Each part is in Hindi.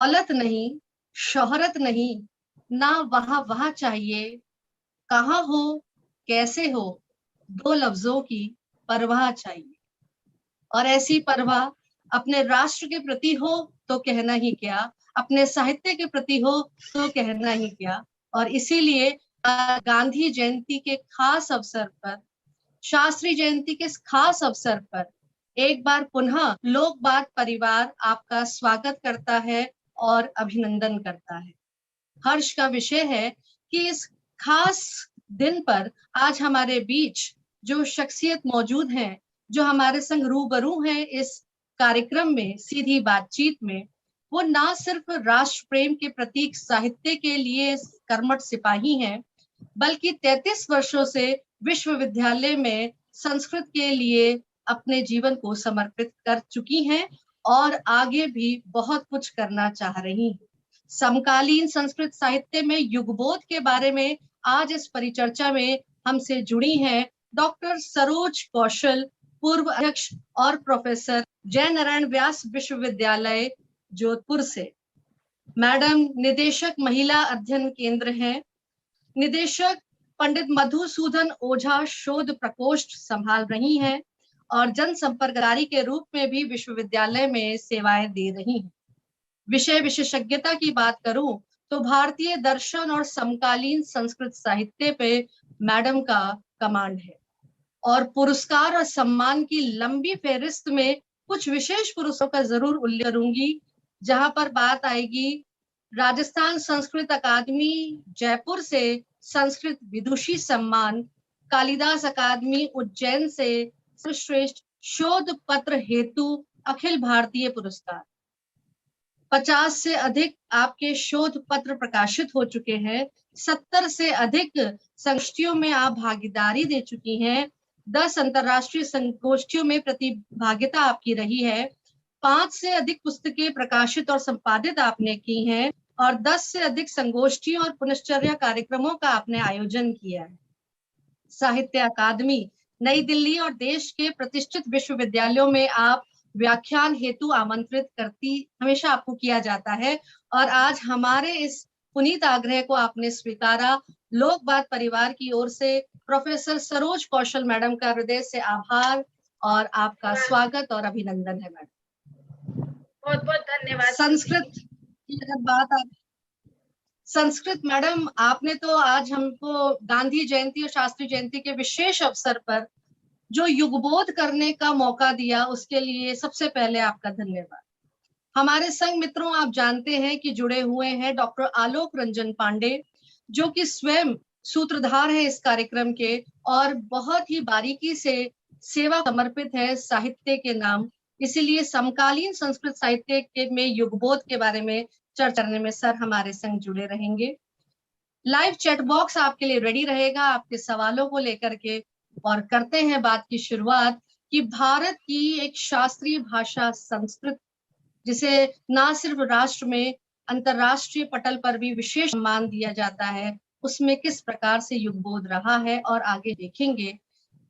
दौलत नहीं, शोहरत नहीं, ना वहां वहां चाहिए, कहाँ हो, कैसे हो, दो लफ्जों की परवाह चाहिए। और ऐसी परवाह अपने राष्ट्र के प्रति हो तो कहना ही क्या, अपने साहित्य के प्रति हो तो कहना ही क्या। और इसीलिए गांधी जयंती के खास अवसर पर, शास्त्री जयंती के खास अवसर पर एक बार पुनः लोक बात परिवार आपका स्वागत करता है और अभिनंदन करता है। हर्ष का विषय है कि इस खास दिन पर आज हमारे बीच जो शख्सियत मौजूद हैं, जो हमारे संग रूबरू हैं इस कार्यक्रम में, सीधी बातचीत में, वो ना सिर्फ राष्ट्र प्रेम के प्रतीक साहित्य के लिए कर्मठ सिपाही हैं, बल्कि 33 वर्षों से विश्वविद्यालय में संस्कृत के लिए अपने जीवन को समर्पित कर चुकी हैं और आगे भी बहुत कुछ करना चाह रही हैं। समकालीन संस्कृत साहित्य में युगबोध के बारे में आज इस परिचर्चा में हमसे जुड़ी हैं डॉक्टर सरोज कौशल, पूर्व अध्यक्ष और प्रोफेसर, जय नारायण व्यास विश्वविद्यालय जोधपुर से। मैडम निदेशक महिला अध्ययन केंद्र हैं। निदेशक पंडित मधुसूदन ओझा शोध प्रकोष्ठ संभाल रही हैं और जनसंपर्क अधिकारी के रूप में भी विश्वविद्यालय में सेवाएं दे रही हैं। विषय विशेषज्ञता की बात करूं तो भारतीय दर्शन और समकालीन संस्कृत साहित्य पे मैडम का कमांड है। और पुरस्कार और सम्मान की लंबी फेहरिस्त में कुछ विशेष पुरस्कारों का जरूर उल्लेख करूंगी, जहां पर बात आएगी राजस्थान संस्कृत अकादमी जयपुर से संस्कृत विदुषी सम्मान, कालिदास अकादमी उज्जैन से सर्वश्रेष्ठ शोध पत्र हेतु अखिल भारतीय पुरस्कार। 50 से अधिक आपके शोध पत्र प्रकाशित हो चुके हैं। 70 से अधिक संगोष्ठियों में आप भागीदारी दे चुकी हैं। 10 अंतरराष्ट्रीय संगोष्ठियों में प्रतिभागिता आपकी रही है। 5 से अधिक पुस्तकें प्रकाशित और संपादित आपने की हैं और 10 से अधिक संगोष्ठियों और पुनश्चर्या कार्यक्रमों का आपने आयोजन किया है। साहित्य अकादमी नई दिल्ली और देश के प्रतिष्ठित विश्वविद्यालयों में आप व्याख्यान हेतु आमंत्रित करती हमेशा आपको किया जाता है और आज हमारे इस पुनीत आग्रह को आपने स्वीकारा। लोक बात परिवार की ओर से प्रोफेसर सरोज कौशल मैडम का हृदय से आभार और आपका स्वागत और अभिनंदन है मैडम। बहुत बहुत धन्यवाद। संस्कृत की अगर बात आप संस्कृत मैडम, आपने तो आज हमको गांधी जयंती और शास्त्री जयंती के विशेष अवसर पर जो युगबोध करने का मौका दिया, उसके लिए सबसे पहले आपका धन्यवाद। हमारे संग मित्रों, आप जानते हैं कि जुड़े हुए हैं डॉक्टर आलोक रंजन पांडे, जो कि स्वयं सूत्रधार है इस कार्यक्रम के और बहुत ही बारीकी से सेवा समर्पित है साहित्य के नाम। इसीलिए समकालीन संस्कृत साहित्य के में युगबोध के बारे में चर्चा करने में सर हमारे संग जुड़े रहेंगे। लाइव चैट बॉक्स आपके लिए रेडी रहेगा आपके सवालों को लेकर के। और करते हैं बात की शुरुआत कि भारत की एक शास्त्रीय भाषा संस्कृत, जिसे ना सिर्फ राष्ट्र में अंतरराष्ट्रीय पटल पर भी विशेष सम्मान दिया जाता है, उसमें किस प्रकार से युगबोध रहा है और आगे देखेंगे।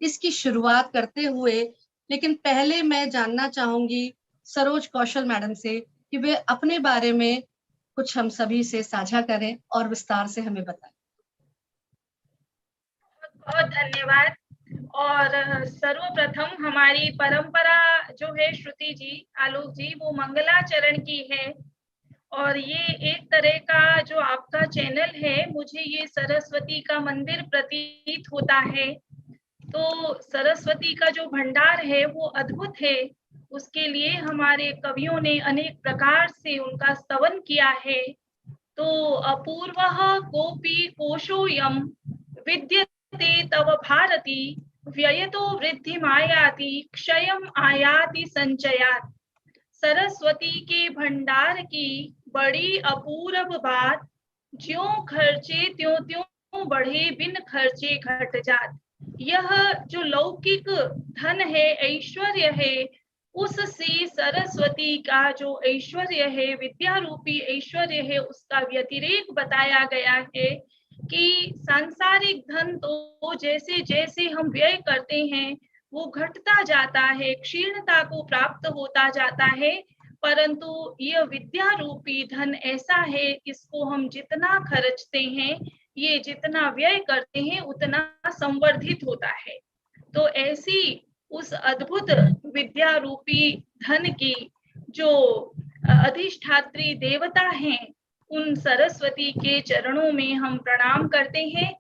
इसकी शुरुआत करते हुए लेकिन पहले मैं जानना चाहूंगी सरोज कौशल मैडम से कि वे अपने बारे में कुछ हम सभी से साझा करें और विस्तार से हमें बताएं। बहुत धन्यवाद। और सर्वप्रथम हमारी परंपरा जो है श्रुति जी, आलोक जी, वो मंगलाचरण की है और ये एक तरह का जो आपका चैनल है, मुझे ये सरस्वती का मंदिर प्रतीत होता है। तो सरस्वती का जो भंडार है वो अद्भुत है। उसके लिए हमारे कवियों ने अनेक प्रकार से उनका स्तवन किया है। तो अपूर्वः कोपि कोशोऽयं विद्यते तव भारती, व्ययतो वृद्धिमायाति क्षयम् आयाति संचयात्। सरस्वती के भंडार की बड़ी अपूर्व बात, ज्यों खर्चे त्यों त्यों बढ़े, बिन खर्चे घट जात। यह जो लौकिक धन है, ऐश्वर्य है, उससे सरस्वती का जो ऐश्वर्य है, विद्या रूपी ऐश्वर्य है, उसका व्यतिरेक बताया गया है कि सांसारिक धन तो जैसे जैसे हम व्यय करते हैं वो घटता जाता है, क्षीणता को प्राप्त होता जाता है। परंतु यह विद्या रूपी धन ऐसा है, इसको हम जितना खर्चते हैं, ये जितना व्यय करते हैं, उतना संवर्धित होता है। तो ऐसी उस अद्भुत विद्या रूपी धन की जो अधिष्ठात्री देवता हैं, उन सरस्वती के चरणों में हम प्रणाम करते हैं।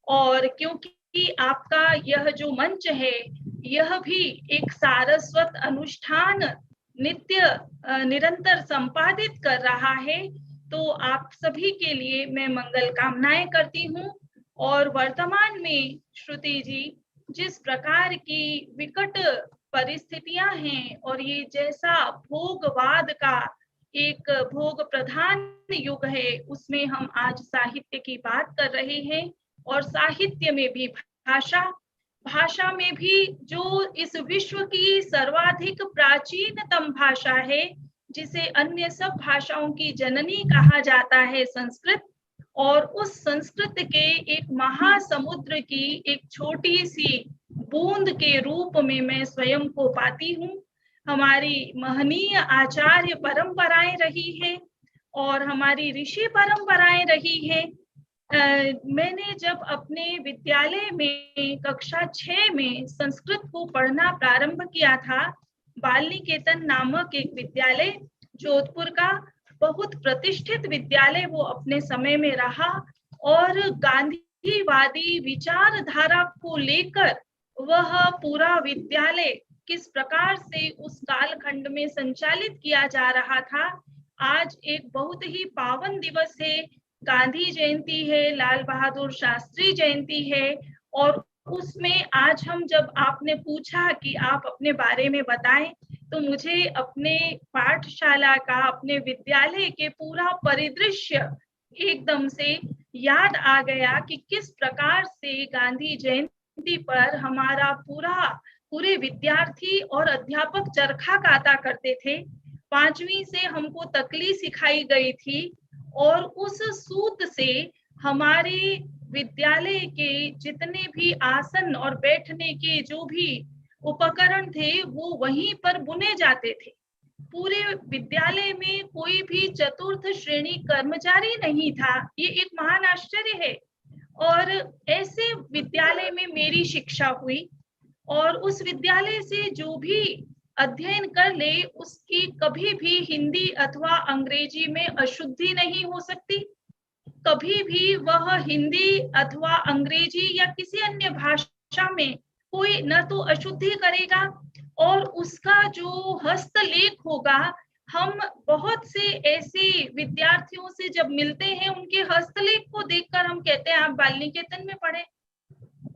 और क्योंकि आपका यह जो मंच है, यह भी एक सारस्वत अनुष्ठान नित्य निरंतर संपादित कर रहा है, तो आप सभी के लिए मैं मंगल कामनाएं करती हूँ। और वर्तमान में श्रुति जी, जिस प्रकार की विकट परिस्थितियां हैं और ये जैसा भोगवाद का एक भोग प्रधान युग है, उसमें हम आज साहित्य की बात कर रहे हैं। और साहित्य में भी भाषा में भी जो इस विश्व की सर्वाधिक प्राचीनतम भाषा है, जिसे अन्य सब भाषाओं की जननी कहा जाता है, संस्कृत, और उस संस्कृत के एक महासमुद्र की एक छोटी सी बूंद के रूप में मैं स्वयं को पाती हूँ। हमारी महनीय आचार्य परंपराएं रही है और हमारी ऋषि परंपराएं रही है। मैंने जब अपने विद्यालय में कक्षा 6 में संस्कृत को पढ़ना प्रारंभ किया था, बाल निकेतन नामक एक विद्यालय जोधपुर का, बहुत प्रतिष्ठित विद्यालय वो अपने समय में रहा, और गांधीवादी विचारधारा को लेकर वह पूरा विद्यालय किस प्रकार से उस कालखंड में संचालित किया जा रहा था। आज एक बहुत ही पावन दिवस है, गांधी जयंती है, लाल बहादुर शास्त्री जयंती है, और उसमें आज हम, जब आपने पूछा कि आप अपने बारे में बताएं, तो मुझे अपने पाठशाला का, अपने विद्यालय के पूरा परिदृश्य एकदम से याद आ गया कि किस प्रकार से गांधी जयंती पर हमारा पूरे विद्यार्थी और अध्यापक चरखा काता करते थे। 5वीं से हमको तकली सिखाई गई थी, और उस सूत से हमारे विद्यालय के जितने भी आसन और बैठने के जो भी उपकरण थे, वो वहीं पर बुने जाते थे। पूरे विद्यालय में कोई भी चतुर्थ श्रेणी कर्मचारी नहीं था। ये एक महान आश्चर्य है। और ऐसे विद्यालय में मेरी शिक्षा हुई, और उस विद्यालय से जो भी अध्ययन कर ले, उसकी कभी भी हिंदी अथवा अंग्रेजी में अशुद्धि नहीं हो सकती। कभी भी वह हिंदी अथवा अंग्रेजी या किसी अन्य भाषा में कोई न तो अशुद्धि करेगा, और उसका जो हस्तलेख होगा, हम बहुत से ऐसे विद्यार्थियों से जब मिलते हैं, उनके हस्तलेख को देखकर हम कहते हैं आप बाल निकेतन में पढ़े,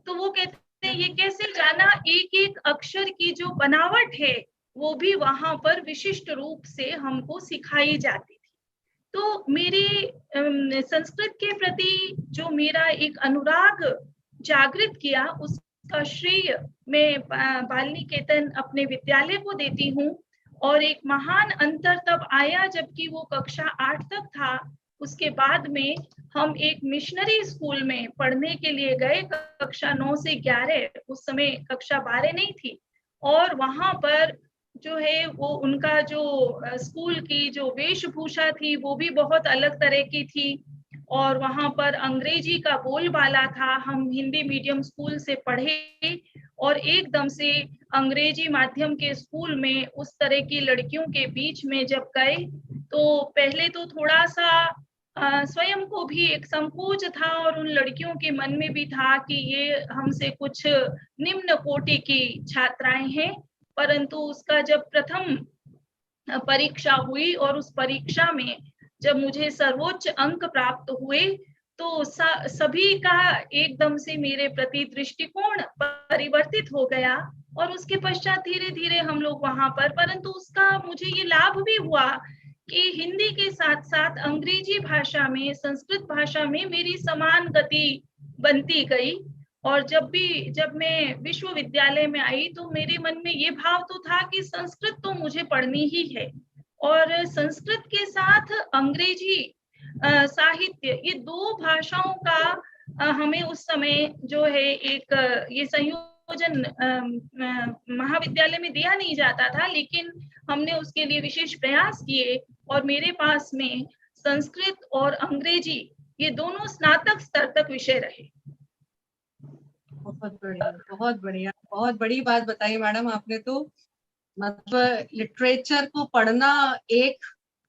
तो वो कहते हैं ये कैसे जाना, एक एक अक्षर की जो बनावट है वो भी वहां पर विशिष्ट रूप से हमको सिखाई जाती थी। तो मेरे संस्कृत के प्रति जो मेरा एक अनुराग जागृत किया, उसका श्रेय मैं बाल निकेतन अपने विद्यालय को देती हूँ। और एक महान अंतर तब आया जबकि वो कक्षा 8 तक था। उसके बाद में हम एक मिशनरी स्कूल में पढ़ने के लिए गए, कक्षा 9 से 11, उस समय कक्षा 12 नहीं थी। और वहां पर जो है वो उनका जो स्कूल की जो वेशभूषा थी वो भी बहुत अलग तरह की थी, और वहां पर अंग्रेजी का बोलबाला था। हम हिंदी मीडियम स्कूल से पढ़े, और एकदम से अंग्रेजी माध्यम के स्कूल में उस तरह की लड़कियों के बीच में जब गए, तो पहले तो थोड़ा सा स्वयं को भी एक संकोच था, और उन लड़कियों के मन में भी था कि ये हमसे कुछ निम्न कोटि की छात्राएं हैं। परंतु उसका जब प्रथम परीक्षा हुई, और उस परीक्षा में जब मुझे सर्वोच्च अंक प्राप्त हुए, तो सभी का एकदम से मेरे प्रति दृष्टिकोण परिवर्तित हो गया। और उसके पश्चात धीरे धीरे हम लोग वहां पर, परंतु उसका मुझे ये लाभ भी हुआ कि हिंदी के साथ साथ अंग्रेजी भाषा में, संस्कृत भाषा में मेरी समान गति बनती गई। और जब मैं विश्वविद्यालय में आई, तो मेरे मन में ये भाव तो था कि संस्कृत तो मुझे पढ़नी ही है, और संस्कृत के साथ अंग्रेजी साहित्य, ये 2 भाषाओं का हमें उस समय जो है एक ये संयुक्त भोजन महाविद्यालय में दिया नहीं जाता था, लेकिन हमने उसके लिए विशेष प्रयास किए और मेरे पास में संस्कृत और अंग्रेजी ये दोनों स्नातक स्तर तक विषय रहे। बहुत बढ़िया, बहुत बढ़िया, बहुत बड़ी बात बताई मैडम आपने। तो मतलब लिटरेचर को पढ़ना एक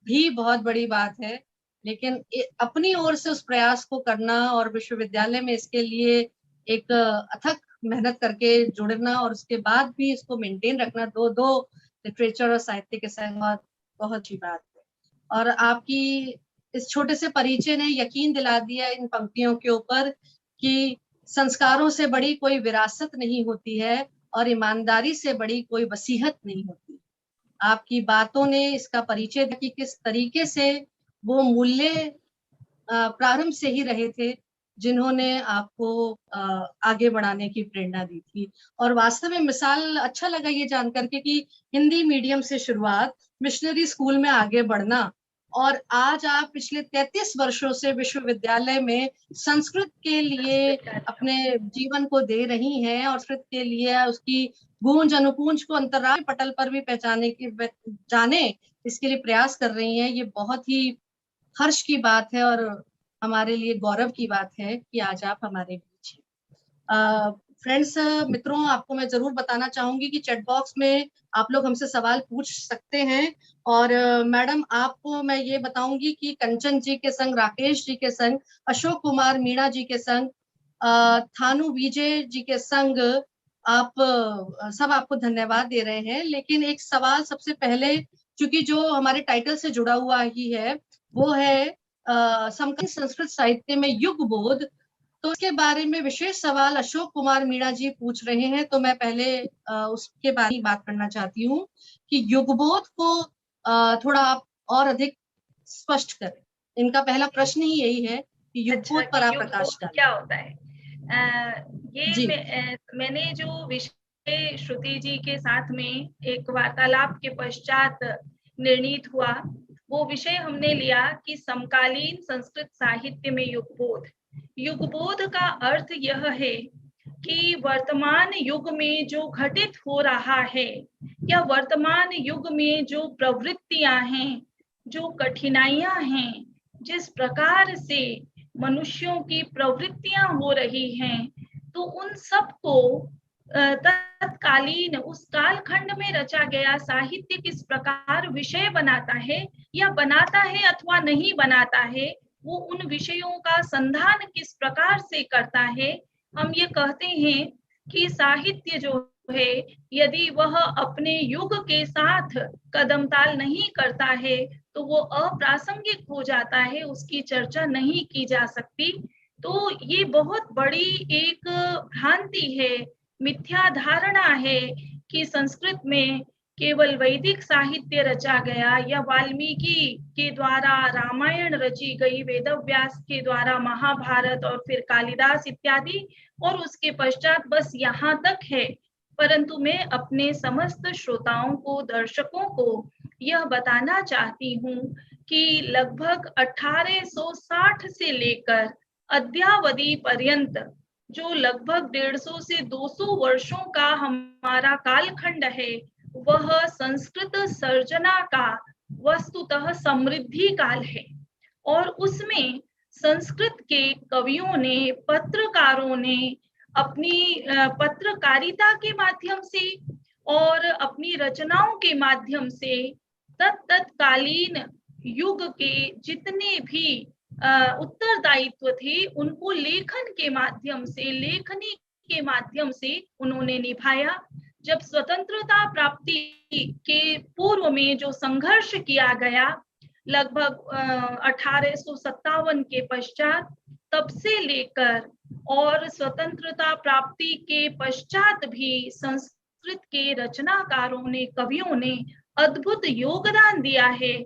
भी बहुत बड़ी बात है, लेकिन अपनी ओर से उस प्रयास को करना और विश्वविद्यालय में इसके लिए एक अथक मेहनत करके जुड़ना और उसके बाद भी इसको मेंटेन रखना, दो लिटरेचर और साहित्य के साथ बहुत अच्छी बात है। और आपकी इस छोटे से परिचय ने यकीन दिला दिया इन पंक्तियों के ऊपर कि संस्कारों से बड़ी कोई विरासत नहीं होती है और ईमानदारी से बड़ी कोई वसीहत नहीं होती। आपकी बातों ने इसका परिचय दिया कि किस तरीके से वो मूल्य प्रारंभ से ही रहे थे जिन्होंने आपको आगे बढ़ाने की प्रेरणा दी थी। और वास्तव में मिसाल अच्छा लगा ये जानकर के कि हिंदी मीडियम से शुरुआत, मिशनरी स्कूल में आगे बढ़ना, और आज आप पिछले 33 वर्षों से विश्वविद्यालय में संस्कृत के लिए अपने जीवन को दे रही हैं और संस्कृत के लिए उसकी गूंज अनुपूंज को अंतर्राष्ट्रीय पटल पर भी जाने इसके लिए प्रयास कर रही हैं। ये बहुत ही हर्ष की बात है और हमारे लिए गौरव की बात है कि आज आप हमारे बीच हैं। फ्रेंड्स, मित्रों, आपको मैं जरूर बताना चाहूंगी कि चैट बॉक्स में आप लोग हमसे सवाल पूछ सकते हैं। और मैडम, आपको मैं ये बताऊंगी कि कंचन जी के संग, राकेश जी के संग, अशोक कुमार मीणा जी के संग, थानु विजय जी के संग आप सब आपको धन्यवाद दे रहे हैं। लेकिन एक सवाल सबसे पहले, क्योंकि जो हमारे टाइटल से जुड़ा हुआ ही है, वो है समकालीन संस्कृत साहित्य में युग बोध। तो इसके बारे में विशेष सवाल अशोक कुमार मीणा जी पूछ रहे हैं। तो मैं पहले उसके बारे में बात करना चाहती हूँ कि युगबोध को थोड़ा आप और अधिक स्पष्ट करें। इनका पहला प्रश्न ही यही है कि युगबोध पर आप प्रकाश डालें। क्या होता है? मैंने जो विषय श्रुति जी के साथ में एक वार्तालाप के पश्चात निर्णीत हुआ, वो विषय हमने लिया कि समकालीन संस्कृत साहित्य में युगबोध। युगबोध का अर्थ यह है कि वर्तमान युग में जो घटित हो रहा है या वर्तमान युग में जो प्रवृत्तियां हैं, जो कठिनाइयां हैं, जिस प्रकार से मनुष्यों की प्रवृत्तियां हो रही हैं, तो उन सब को तत्कालीन उस कालखंड में रचा गया साहित्य किस प्रकार विषय बनाता है या बनाता है अथवा नहीं बनाता है, वो उन विषयों का संधान किस प्रकार से करता है। हम ये कहते हैं कि साहित्य जो है, यदि वह अपने युग के साथ कदम ताल नहीं करता है तो वो अप्रासंगिक हो जाता है, उसकी चर्चा नहीं की जा सकती। तो ये बहुत बड़ी एक भ्रांति है, मिथ्या धारणा है कि संस्कृत में केवल वैदिक साहित्य रचा गया या वाल्मीकि के द्वारा रामायण रची गई, वेदव्यास के द्वारा महाभारत और फिर कालिदास इत्यादि, और उसके पश्चात बस यहाँ तक है। परंतु मैं अपने समस्त श्रोताओं को, दर्शकों को यह बताना चाहती हूँ कि लगभग 1860 से लेकर अद्यावधि पर्यंत जो लगभग 150 से 200 वर्षों का हमारा कालखंड है, वह संस्कृत सर्जना का वस्तुतः समृद्धि काल है। और उसमें संस्कृत के कवियों ने, पत्रकारों ने अपनी पत्रकारिता के माध्यम से और अपनी रचनाओं के माध्यम से तत्कालीन युग के जितने भी उत्तरदायित्व थे, उनको लेखन के माध्यम से, लेखनी के माध्यम से उन्होंने निभाया। जब स्वतंत्रता प्राप्ति के पूर्व में जो संघर्ष किया गया, लगभग 1857 के पश्चात, तब से लेकर और स्वतंत्रता प्राप्ति के पश्चात भी संस्कृत के रचनाकारों ने, कवियों ने अद्भुत योगदान दिया है।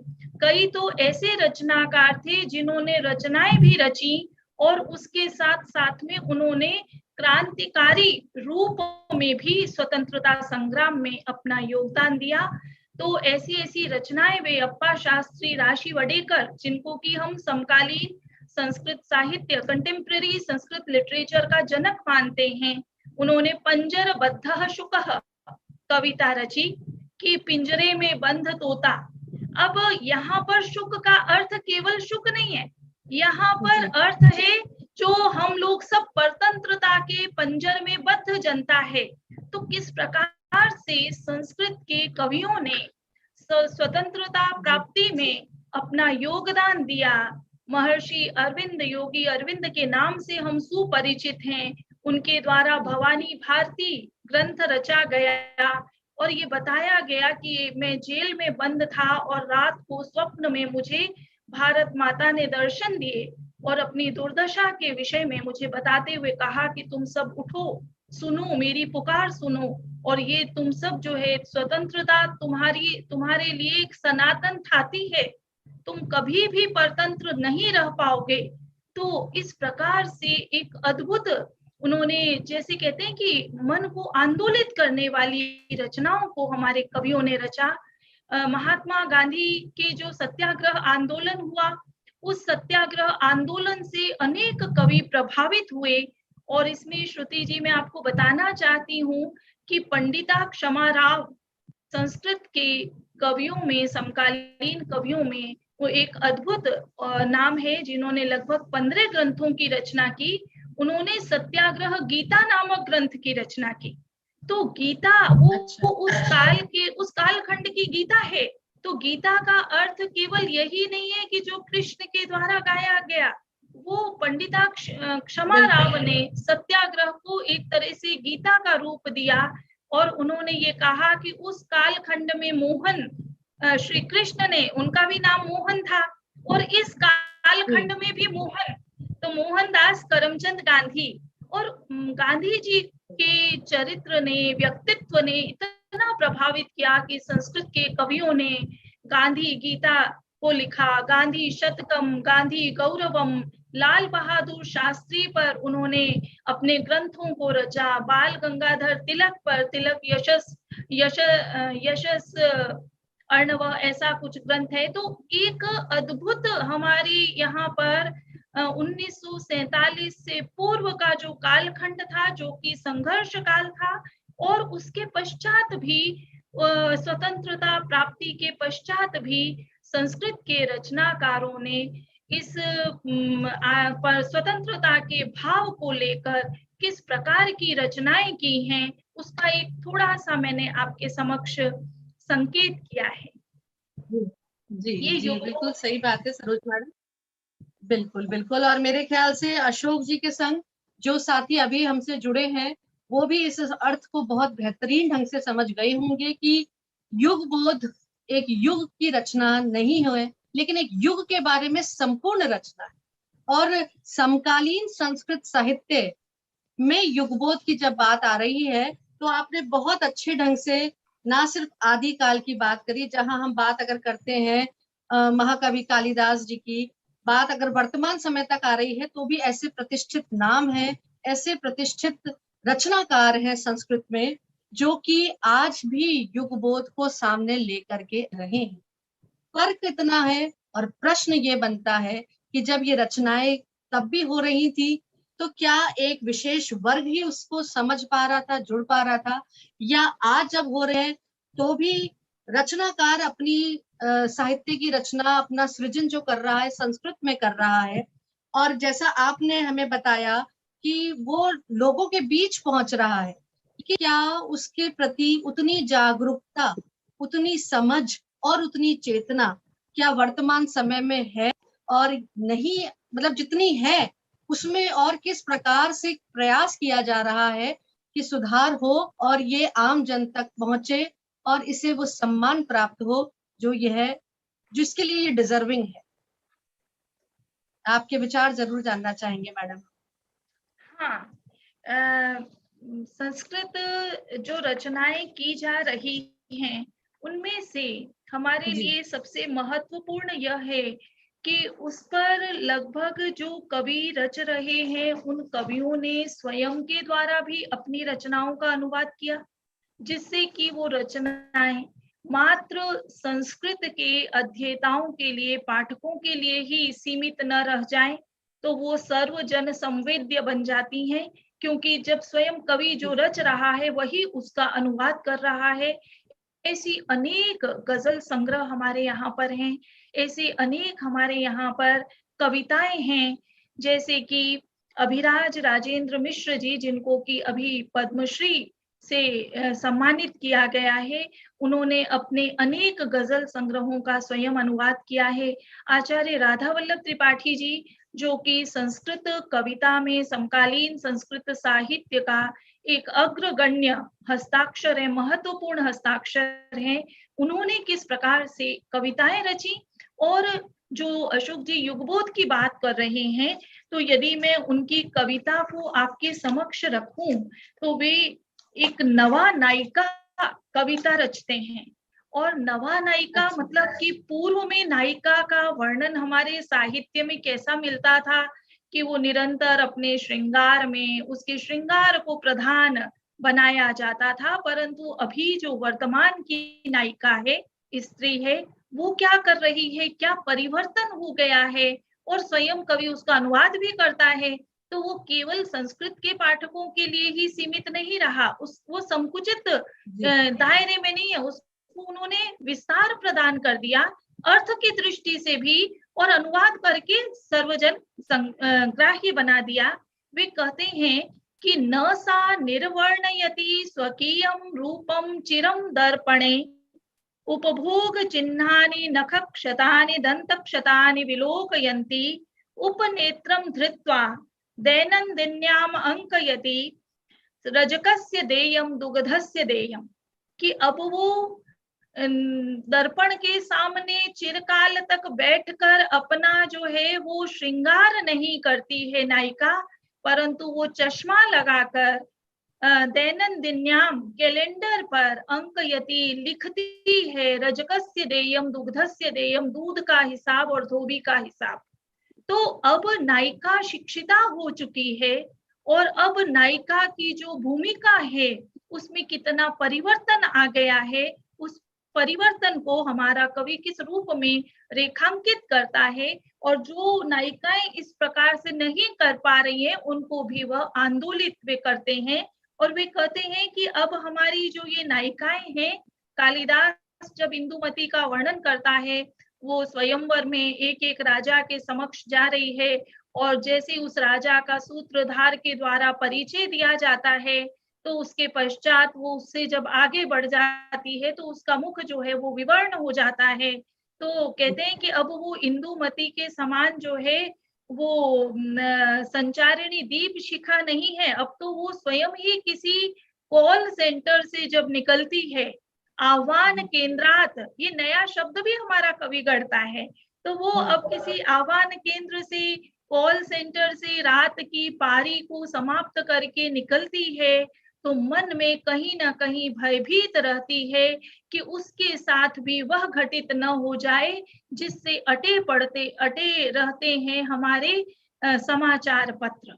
कई तो ऐसे रचनाकार थे जिन्होंने रचनाएं भी रची और उसके साथ साथ में उन्होंने क्रांतिकारी रूप में भी स्वतंत्रता संग्राम में अपना योगदान दिया। तो ऐसी ऐसी रचनाएं वे अप्पा शास्त्री, राशि वडेकर, जिनको कि हम समकालीन संस्कृत साहित्य, कंटेम्प्रेरी संस्कृत लिटरेचर का जनक मानते हैं, उन्होंने पंजरबद्धः शुकः कविता रची कि पिंजरे में बंद तोता। अब यहाँ पर शुक का अर्थ केवल शुक नहीं है, यहाँ पर अर्थ है जो हम लोग सब परतंत्रता के पंजर में बद्ध जनता है। तो किस प्रकार से संस्कृत के कवियों ने स्वतंत्रता प्राप्ति में अपना योगदान दिया। महर्षि अरविंद, योगी अरविंद के नाम से हम सुपरिचित हैं। उनके द्वारा भवानी भारती ग्रंथ रचा गया और ये बताया गया कि मैं जेल में बंद था और रात को स्वप्न में मुझे भारत माता ने दर्शन दिए और अपनी दुर्दशा के विषय में मुझे बताते हुए कहा कि तुम सब उठो, सुनो, मेरी पुकार सुनो, और ये तुम सब जो है स्वतंत्रता तुम्हारे लिए एक सनातन थाती है, तुम कभी भी परतंत्र नहीं रह पाओगे। तो इस प्रकार से एक अद्भुत, उन्होंने जैसे कहते हैं कि मन को आंदोलित करने वाली रचनाओं को हमारे कवियों ने रचा। महात्मा गांधी के जो सत्याग्रह आंदोलन हुआ, उस सत्याग्रह आंदोलन से अनेक कवि प्रभावित हुए। और इसमें श्रुति जी मैं आपको बताना चाहती हूँ कि पंडिता क्षमा राव संस्कृत के कवियों में, समकालीन कवियों में वो एक अद्भुत नाम है, जिन्होंने लगभग 15 ग्रंथों की रचना की। उन्होंने सत्याग्रह गीता नामक ग्रंथ की रचना की। तो गीता वो उस कालखंड की गीता है। तो गीता का अर्थ केवल यही नहीं है कि जो कृष्ण के द्वारा गाया गया, वो पंडिता क्षमा राव ने सत्याग्रह को एक तरह से गीता का रूप दिया। और उन्होंने ये कहा कि उस कालखंड में मोहन, श्री कृष्ण ने, उनका भी नाम मोहन था, और इस कालखंड में भी मोहन, तो मोहनदास करमचंद गांधी। और गांधी जी के चरित्र ने, व्यक्तित्व ने इतना प्रभावित किया कि संस्कृत के कवियों ने गांधी गीता को लिखा। गांधी शतकम, गांधी गौरवम, लाल बहादुर शास्त्री पर उन्होंने अपने ग्रंथों को रचा। बाल गंगाधर तिलक पर तिलक यशस अर्णव, ऐसा कुछ ग्रंथ है। तो एक अद्भुत हमारी यहाँ पर 1947 से पूर्व का जो कालखंड था, जो कि संघर्ष काल था, और उसके पश्चात भी स्वतंत्रता प्राप्ति के पश्चात भी संस्कृत के रचनाकारों ने इस स्वतंत्रता के भाव को लेकर किस प्रकार की रचनाएं की हैं, उसका एक थोड़ा सा मैंने आपके समक्ष संकेत किया है। जी जी, बिल्कुल सही बात है सरोज मैडम, बिल्कुल बिल्कुल। और मेरे ख्याल से अशोक जी के संग जो साथी अभी हमसे जुड़े हैं, वो भी इस अर्थ को बहुत बेहतरीन ढंग से समझ गए होंगे कि युग बोध एक युग की रचना नहीं है, लेकिन एक युग के बारे में संपूर्ण रचना है। और समकालीन संस्कृत साहित्य में युगबोध की जब बात आ रही है, तो आपने बहुत अच्छे ढंग से ना सिर्फ आदिकाल की बात करी, जहां हम बात अगर करते हैं महाकवि कालिदास जी की, बात अगर वर्तमान समय तक आ रही है, तो भी ऐसे प्रतिष्ठित नाम हैं, ऐसे प्रतिष्ठित रचनाकार हैं संस्कृत में, जो कि आज भी युगबोध को सामने लेकर के रहे हैं। फर्क इतना है, और प्रश्न ये बनता है कि जब ये रचनाएं तब भी हो रही थी, तो क्या एक विशेष वर्ग ही उसको समझ पा रहा था, जुड़ पा रहा था, या आज जब हो रहे हैं तो भी रचनाकार अपनी साहित्य की रचना, अपना सृजन जो कर रहा है संस्कृत में कर रहा है, और जैसा आपने हमें बताया कि वो लोगों के बीच पहुंच रहा है, कि क्या उसके प्रति उतनी जागरूकता, उतनी समझ और उतनी चेतना क्या वर्तमान समय में है, और नहीं, मतलब जितनी है उसमें और किस प्रकार से प्रयास किया जा रहा है कि सुधार हो और ये आम जन तक पहुंचे और इसे वो सम्मान प्राप्त हो जो ये है, जिसके लिए ये डिजर्विंग है। आपके विचार जरूर जानना चाहेंगे मैडम। हाँ, संस्कृत जो रचनाएं की जा रही हैं, उनमें से हमारे लिए सबसे महत्वपूर्ण यह है कि उस पर लगभग जो कवि रच रहे हैं, उन कवियों ने स्वयं के द्वारा भी अपनी रचनाओं का अनुवाद किया, जिससे कि वो रचनाएं मात्र संस्कृत के अध्येताओं के लिए, पाठकों के लिए ही सीमित न रह जाएं, तो वो सर्व जन संवेद्य बन जाती हैं। क्योंकि जब स्वयं कवि जो रच रहा है वही उसका अनुवाद कर रहा है। ऐसी अनेक गजल संग्रह हमारे यहाँ पर हैं, ऐसे अनेक हमारे यहाँ पर कविताएं हैं, जैसे कि अभिराज राजेंद्र मिश्र जी, जिनको कि अभी पद्मश्री से सम्मानित किया गया है, उन्होंने अपने अनेक गजल संग्रहों का स्वयं अनुवाद किया है। आचार्य राधा वल्लभ त्रिपाठी जी, जो कि संस्कृत कविता में समकालीन संस्कृत साहित्य का एक अग्रगण्य हस्ताक्षर है, महत्वपूर्ण हस्ताक्षर है, उन्होंने किस प्रकार से कविताएं रची। और जो अशोक जी युगबोध की बात कर रहे हैं, तो यदि मैं उनकी कविता को आपके समक्ष रखूं तो वे एक नवा नायिका कविता रचते हैं। और नवा नायिका मतलब कि पूर्व में नायिका का वर्णन हमारे साहित्य में कैसा मिलता था कि वो निरंतर अपने श्रृंगार में उसके श्रृंगार को प्रधान बनाया जाता था, परंतु अभी जो वर्तमान की नायिका है, स्त्री है, वो क्या कर रही है, क्या परिवर्तन हो गया है, और स्वयं कवि उसका अनुवाद भी करता है। तो वो केवल संस्कृत के पाठकों के लिए ही सीमित नहीं रहा, वो संकुचित दायरे में नहीं है, उसको उन्होंने विस्तार प्रदान कर दिया अर्थ की दृष्टि से भी, और अनुवाद करके सर्वजन ग्राह्य बना दिया। वे कहते हैं कि न सा निर्वर्णयति स्वकीयं रूपं चिरं दर्पणे, उपभोग चिह्नानि नखक्षतानि दन्तक्षतानि विलोकयन्ति, उपनेत्रं धृत्वा दैनन्दिन्याम अंकयति, रजकस्य देयम दुग्धस्य देयम। कि अब वो दर्पण के सामने चिरकाल तक बैठकर अपना जो है वो श्रृंगार नहीं करती है नायिका, परंतु वो चश्मा लगाकर दैनंदिन्याम कैलेंडर पर अंकयति लिखती है, रजकस्य देयम दुग्धस्य देयम, दूध का हिसाब और धोबी का हिसाब। तो अब नायिका शिक्षिता हो चुकी है, और अब नायिका की जो भूमिका है उसमें कितना परिवर्तन आ गया है, उस परिवर्तन को हमारा कवि किस रूप में रेखांकित करता है, और जो नायिकाएं इस प्रकार से नहीं कर पा रही हैं उनको भी वह आंदोलित वे करते हैं। और वे कहते हैं कि अब हमारी जो ये नायिकाएं हैं, कालिदास जब इंदुमती का वर्णन करता है, वो स्वयंवर में एक एक राजा के समक्ष जा रही है, और जैसे उस राजा का सूत्रधार के द्वारा परिचय दिया जाता है, तो उसके पश्चात वो उससे जब आगे बढ़ जाती है तो उसका मुख जो है वो विवर्ण हो जाता है। तो कहते हैं कि अब वो इंदुमती के समान जो है वो संचारिणी दीप शिखा नहीं है, अब तो वो स्वयं ही किसी कॉल सेंटर से जब निकलती है, आह्वान केंद्रात, ये नया शब्द भी हमारा कवि गढ़ता है, तो वो अब किसी आह्वान केंद्र से, कॉल सेंटर से रात की पारी को समाप्त करके निकलती है, तो मन में कहीं ना कहीं भयभीत रहती है कि उसके साथ भी वह घटित न हो जाए जिससे अटे रहते हैं हमारे समाचार पत्र।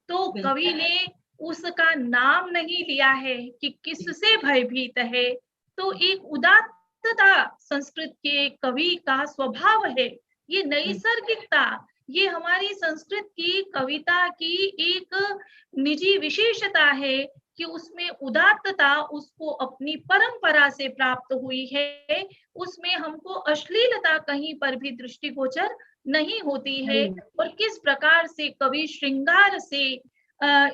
तो कवि ने उसका नाम नहीं लिया है कि किससे भयभीत है, तो एक उदात्तता संस्कृत के कवि का स्वभाव है, ये नैसर्गिकता, ये हमारी संस्कृत की कविता की एक निजी विशेषता है कि उसमें उदात्तता उसको अपनी परंपरा से प्राप्त हुई है, उसमें हमको अश्लीलता कहीं पर भी दृष्टिगोचर नहीं होती है। और किस प्रकार से कवि श्रृंगार से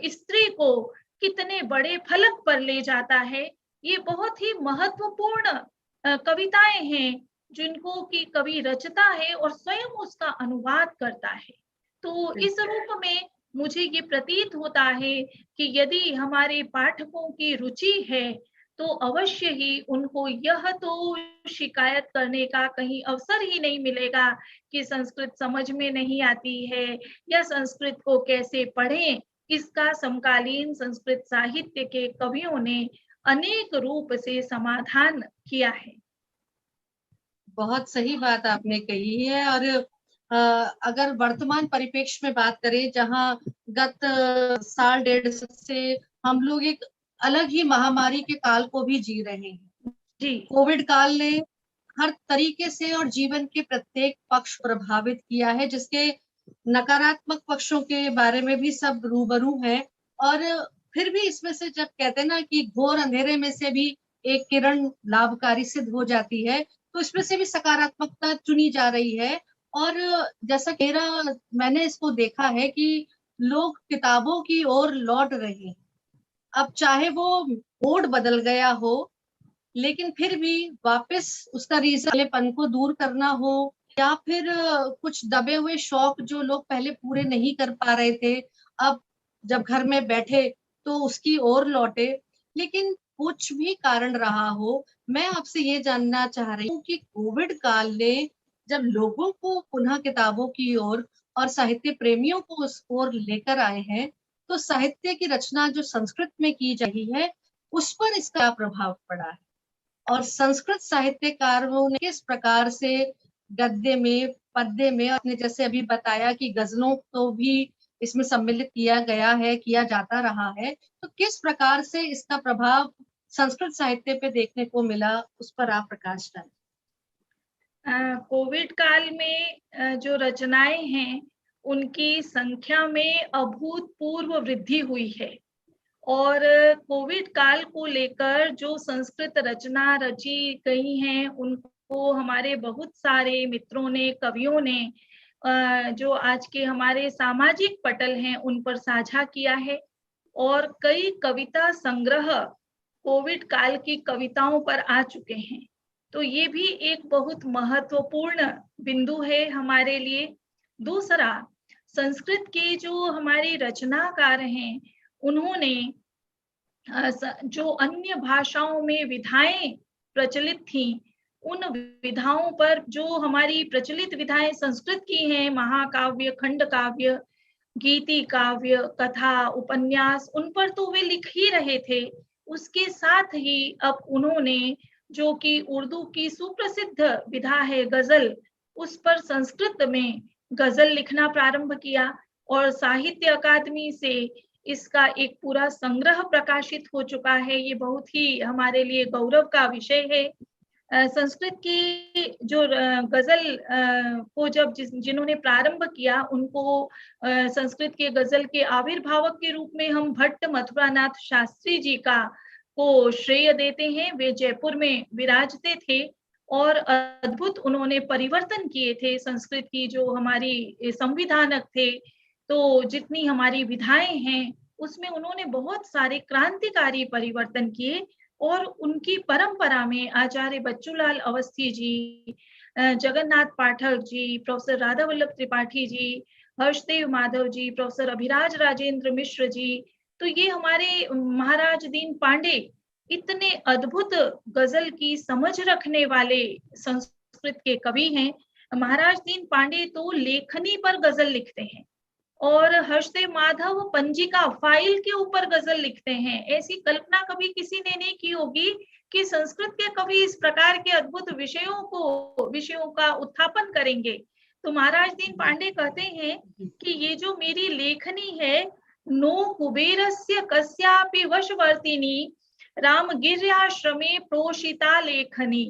स्त्री को कितने बड़े फलक पर ले जाता है, ये बहुत ही महत्वपूर्ण कविताएं हैं जिनको कि कवि रचता है और स्वयं उसका अनुवाद करता है। तो इस रूप में मुझे ये प्रतीत होता है कि यदि हमारे पाठकों की रुचि है तो अवश्य ही उनको यह तो शिकायत करने का कहीं अवसर ही नहीं मिलेगा कि संस्कृत समझ में नहीं आती है या संस्कृत को कैसे पढ़ें। इसका समकालीन संस्कृत साहित्य के कवियों ने अनेक रूप से समाधान किया है। बहुत सही बात आपने कही है। और अगर वर्तमान परिप्रेक्ष्य में बात करें, जहां गत साल डेढ़ से हम लोग एक अलग ही महामारी के काल को भी जी रहे हैं जी। कोविड काल ने हर तरीके से और जीवन के प्रत्येक पक्ष प्रभावित किया है, जिसके नकारात्मक पक्षों के बारे में भी सब रूबरू हैं। और फिर भी इसमें से जब कहते हैं ना कि घोर अंधेरे में से भी एक किरण लाभकारी सिद्ध हो जाती है, तो इसमें से भी सकारात्मकता चुनी जा रही है। और जैसा मेरा मैंने इसको देखा है कि लोग किताबों की ओर लौट रहे हैं। अब चाहे वो मोड बदल गया हो, लेकिन फिर भी वापस उसका रीजनपन को दूर करना हो, या फिर कुछ दबे हुए शौक जो लोग पहले पूरे नहीं कर पा रहे थे, अब जब घर में बैठे तो उसकी ओर लौटे। लेकिन कुछ भी कारण रहा हो, मैं आपसे ये जानना चाह रही हूँ कि कोविड काल ने जब लोगों को पुनः किताबों की ओर और साहित्य प्रेमियों को उस ओर लेकर आए हैं, तो साहित्य की रचना जो संस्कृत में की जा रही है, उस पर इसका प्रभाव पड़ा है। और संस्कृत साहित्यकारों ने किस प्रकार से गद्य में, पद्य में, आपने जैसे अभी बताया कि गजलों को भी इसमें सम्मिलित किया गया है, किया जाता रहा है, तो किस प्रकार से इसका प्रभाव संस्कृत साहित्य पे देखने को मिला, उस पर आप प्रकाश डालें। कोविड काल में जो रचनाएं हैं उनकी संख्या में अभूतपूर्व वृद्धि हुई है। और कोविड काल को लेकर जो संस्कृत रचना रची गई हैं उनको हमारे बहुत सारे मित्रों ने, कवियों ने जो आज के हमारे सामाजिक पटल हैं उन पर साझा किया है। और कई कविता संग्रह कोविड काल की कविताओं पर आ चुके हैं। तो ये भी एक बहुत महत्वपूर्ण बिंदु है हमारे लिए। दूसरा, संस्कृत के जो हमारे रचनाकार हैं उन्होंने जो अन्य भाषाओं में विधाएं प्रचलित थीं, उन विधाओं पर, जो हमारी प्रचलित विधाएं संस्कृत की हैं, महाकाव्य, खंड काव्य, गीति काव्य, कथा, उपन्यास, उन पर तो वे लिख ही रहे थे। उसके साथ ही अब उन्होंने, जो कि उर्दू की सुप्रसिद्ध विधा है गजल, उस पर संस्कृत में गजल लिखना प्रारंभ किया। और साहित्य अकादमी से इसका एक पूरा संग्रह प्रकाशित हो चुका है। ये बहुत ही हमारे लिए गौरव का विषय है। संस्कृत की जो गजल को जब जिन्होंने प्रारंभ किया, उनको संस्कृत के गजल के आविर्भावक के रूप में हम भट्ट मथुरानाथ शास्त्री जी का को श्रेय देते हैं। वे जयपुर में विराजते थे और अद्भुत उन्होंने परिवर्तन किए थे संस्कृत की, जो हमारी संविधानक थे। तो जितनी हमारी विधाएं हैं उसमें उन्होंने बहुत सारे क्रांतिकारी परिवर्तन किए। और उनकी परंपरा में आचार्य बच्चूलाल अवस्थी जी, जगन्नाथ पाठक जी, प्रोफेसर राधा वल्लभ त्रिपाठी जी, हर्षदेव माधव जी, प्रोफेसर अभिराज राजेंद्र मिश्र जी, तो ये हमारे महाराज दीन पांडे इतने अद्भुत गजल की समझ रखने वाले संस्कृत के कवि हैं। महाराज दीन पांडे तो लेखनी पर गजल लिखते हैं और हर्षदेव माधव पंजिका, फाइल के ऊपर गजल लिखते हैं। ऐसी कल्पना कभी किसी ने नहीं की होगी कि संस्कृत के कवि इस प्रकार के अद्भुत विषयों का उत्थापन करेंगे। तो महाराज दीन पांडे कहते हैं कि ये जो मेरी लेखनी है, नो कुबेरस्य कस्यापि वशवर्तिनी रामगिर्याश्रमे प्रोषिता लेखनी,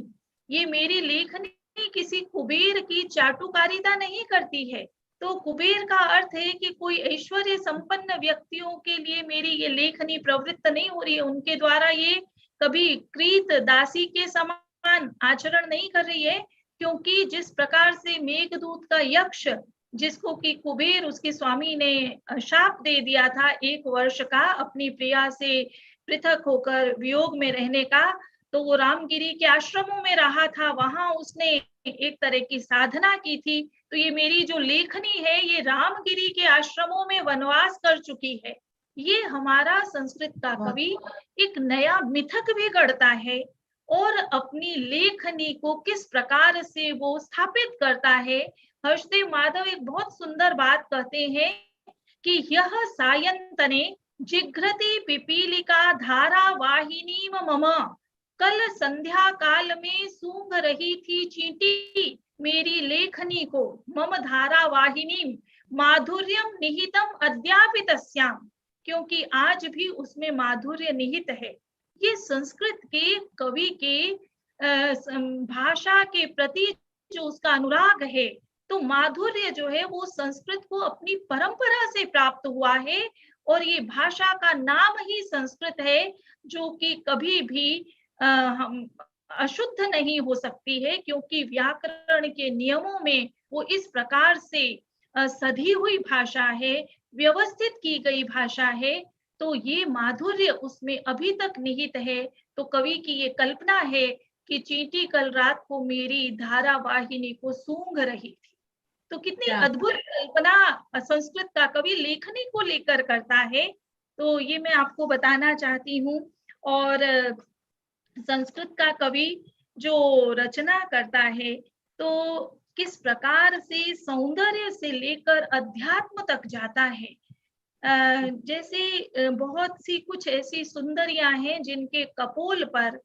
ये मेरी लेखनी किसी कुबेर की चाटुकारिता नहीं करती है। तो कुबेर का अर्थ है कि कोई ऐश्वर्य संपन्न व्यक्तियों के लिए मेरी ये लेखनी प्रवृत्त नहीं हो रही है, उनके द्वारा ये कभी कृत दासी के समान आचरण नहीं कर रही है। क्योंकि जिस प्रकार से मेघदूत का यक्ष, जिसको कि कुबेर उसके स्वामी ने शाप दे दिया था 1 वर्ष का अपनी प्रिया से पृथक होकर वियोग में रहने का, तो वो रामगिरी के आश्रमों में रहा था, वहां उसने एक तरह की साधना की थी। तो ये मेरी जो लेखनी है ये रामगिरी के आश्रमों में वनवास कर चुकी है। ये हमारा संस्कृत का कवि एक नया मिथक भी गढ़ता है और अपनी लेखनी को किस प्रकार से वो स्थापित करता है। हर्षदेव माधव एक बहुत सुंदर बात कहते हैं कि यह सायंतने जिघ्रति पिपीलिका धारा वाहिनी मम, कल संध्या काल में सूंघ रही थी चींटी मेरी लेखनी को, मम धारा वाहिनी माधुर्यम निहितम अद्यापि तस्याम, क्योंकि आज भी उसमें माधुर्य निहित है। ये संस्कृत के कवि के भाषा के प्रति जो उसका अनुराग है, तो माधुर्य जो है वो संस्कृत को अपनी परंपरा से प्राप्त हुआ है और ये भाषा का नाम ही संस्कृत है, जो कि कभी भी हम अशुद्ध नहीं हो सकती है, क्योंकि व्याकरण के नियमों में वो इस प्रकार से सधी हुई भाषा है, व्यवस्थित की गई भाषा है। तो ये माधुर्य उसमें अभी तक निहित है। तो कवि की ये कल्पना है कि चींटी कल रात को मेरी धारावाहिनी को सूंघ रही थी। तो कितनी अद्भुत कल्पना संस्कृत का कवि लेखनी को लेकर करता है। तो ये मैं आपको बताना चाहती हूँ। और संस्कृत का कवि जो रचना करता है, तो किस प्रकार से सौंदर्य से लेकर अध्यात्म तक जाता है। जैसे बहुत सी कुछ ऐसी सुंदरियां हैं जिनके कपोल पर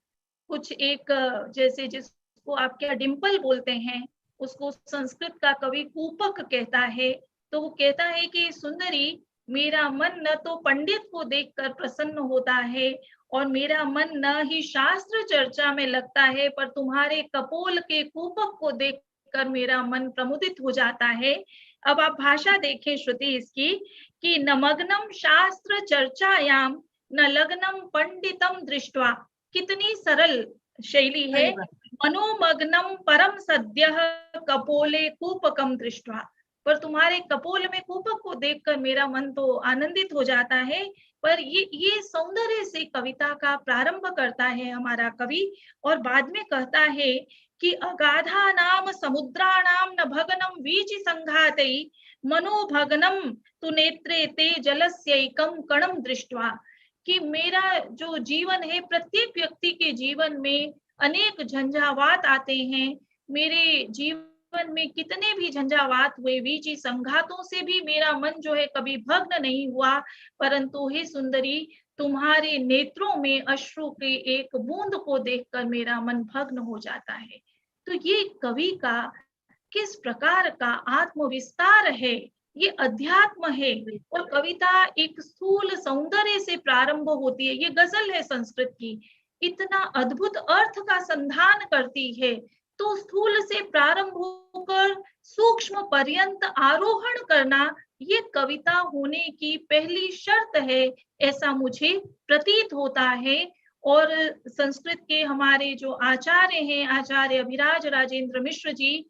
कुछ एक जैसे जिसको आप क्या डिंपल बोलते हैं, उसको संस्कृत का कवि कूपक कहता है। तो वो कहता है कि सुंदरी, मेरा मन न तो पंडित को देखकर प्रसन्न होता है और मेरा मन न ही शास्त्र चर्चा में लगता है, पर तुम्हारे कपोल के कूपक को देखकर मेरा मन प्रमुदित हो जाता है। अब आप भाषा देखें श्रुति इसकी कि न मग्नम शास्त्र चर्चायाम न लग्नम पंडितम दृष्ट्वा। कितनी सरल शैली है। मनोमग्नम परम सद्यः कपोले कूपकम दृष्ट्वा। पर तुम्हारे कपोल में कूपक को देखकर मेरा मन तो आनंदित हो जाता है। पर ये सौंदर्य से कविता का प्रारंभ करता है हमारा कवि, और बाद में कहता है कि अगाधा नाम समुद्राणाम न भगनम वीचि संघातै मनोभगनम तु नेत्रे ते जलस्यैकम कणम दृष्ट्वा। कि मेरा जो जीवन है, प्रत्येक व्यक्ति के जीवन में अनेक झंझावात आते हैं। मेरे जीवन में कितने भी झंझावात हुए, वीची संघातों से भी मेरा मन जो है कभी भग्न नहीं हुआ, परंतु हे सुंदरी, तुम्हारे नेत्रों में अश्रु के एक बूंद को देखकर मेरा मन भग्न हो जाता है। तो ये कवि का किस प्रकार का आत्मविस्तार है, ये अध्यात्म है। और कविता एक स्थूल सौंदर्य से प्रारंभ होती है। ये गजल है संस्कृत की, इतना अद्भुत अर्थ का संधान करती है। तो स्थूल से प्रारंभ होकर सूक्ष्म पर्यंत आरोहण करना, ये कविता होने की पहली शर्त है, ऐसा मुझे प्रतीत होता है। और संस्कृत के हमारे जो आचार्य हैं, आचार्य अभिराज राजेंद्र मिश्र जी,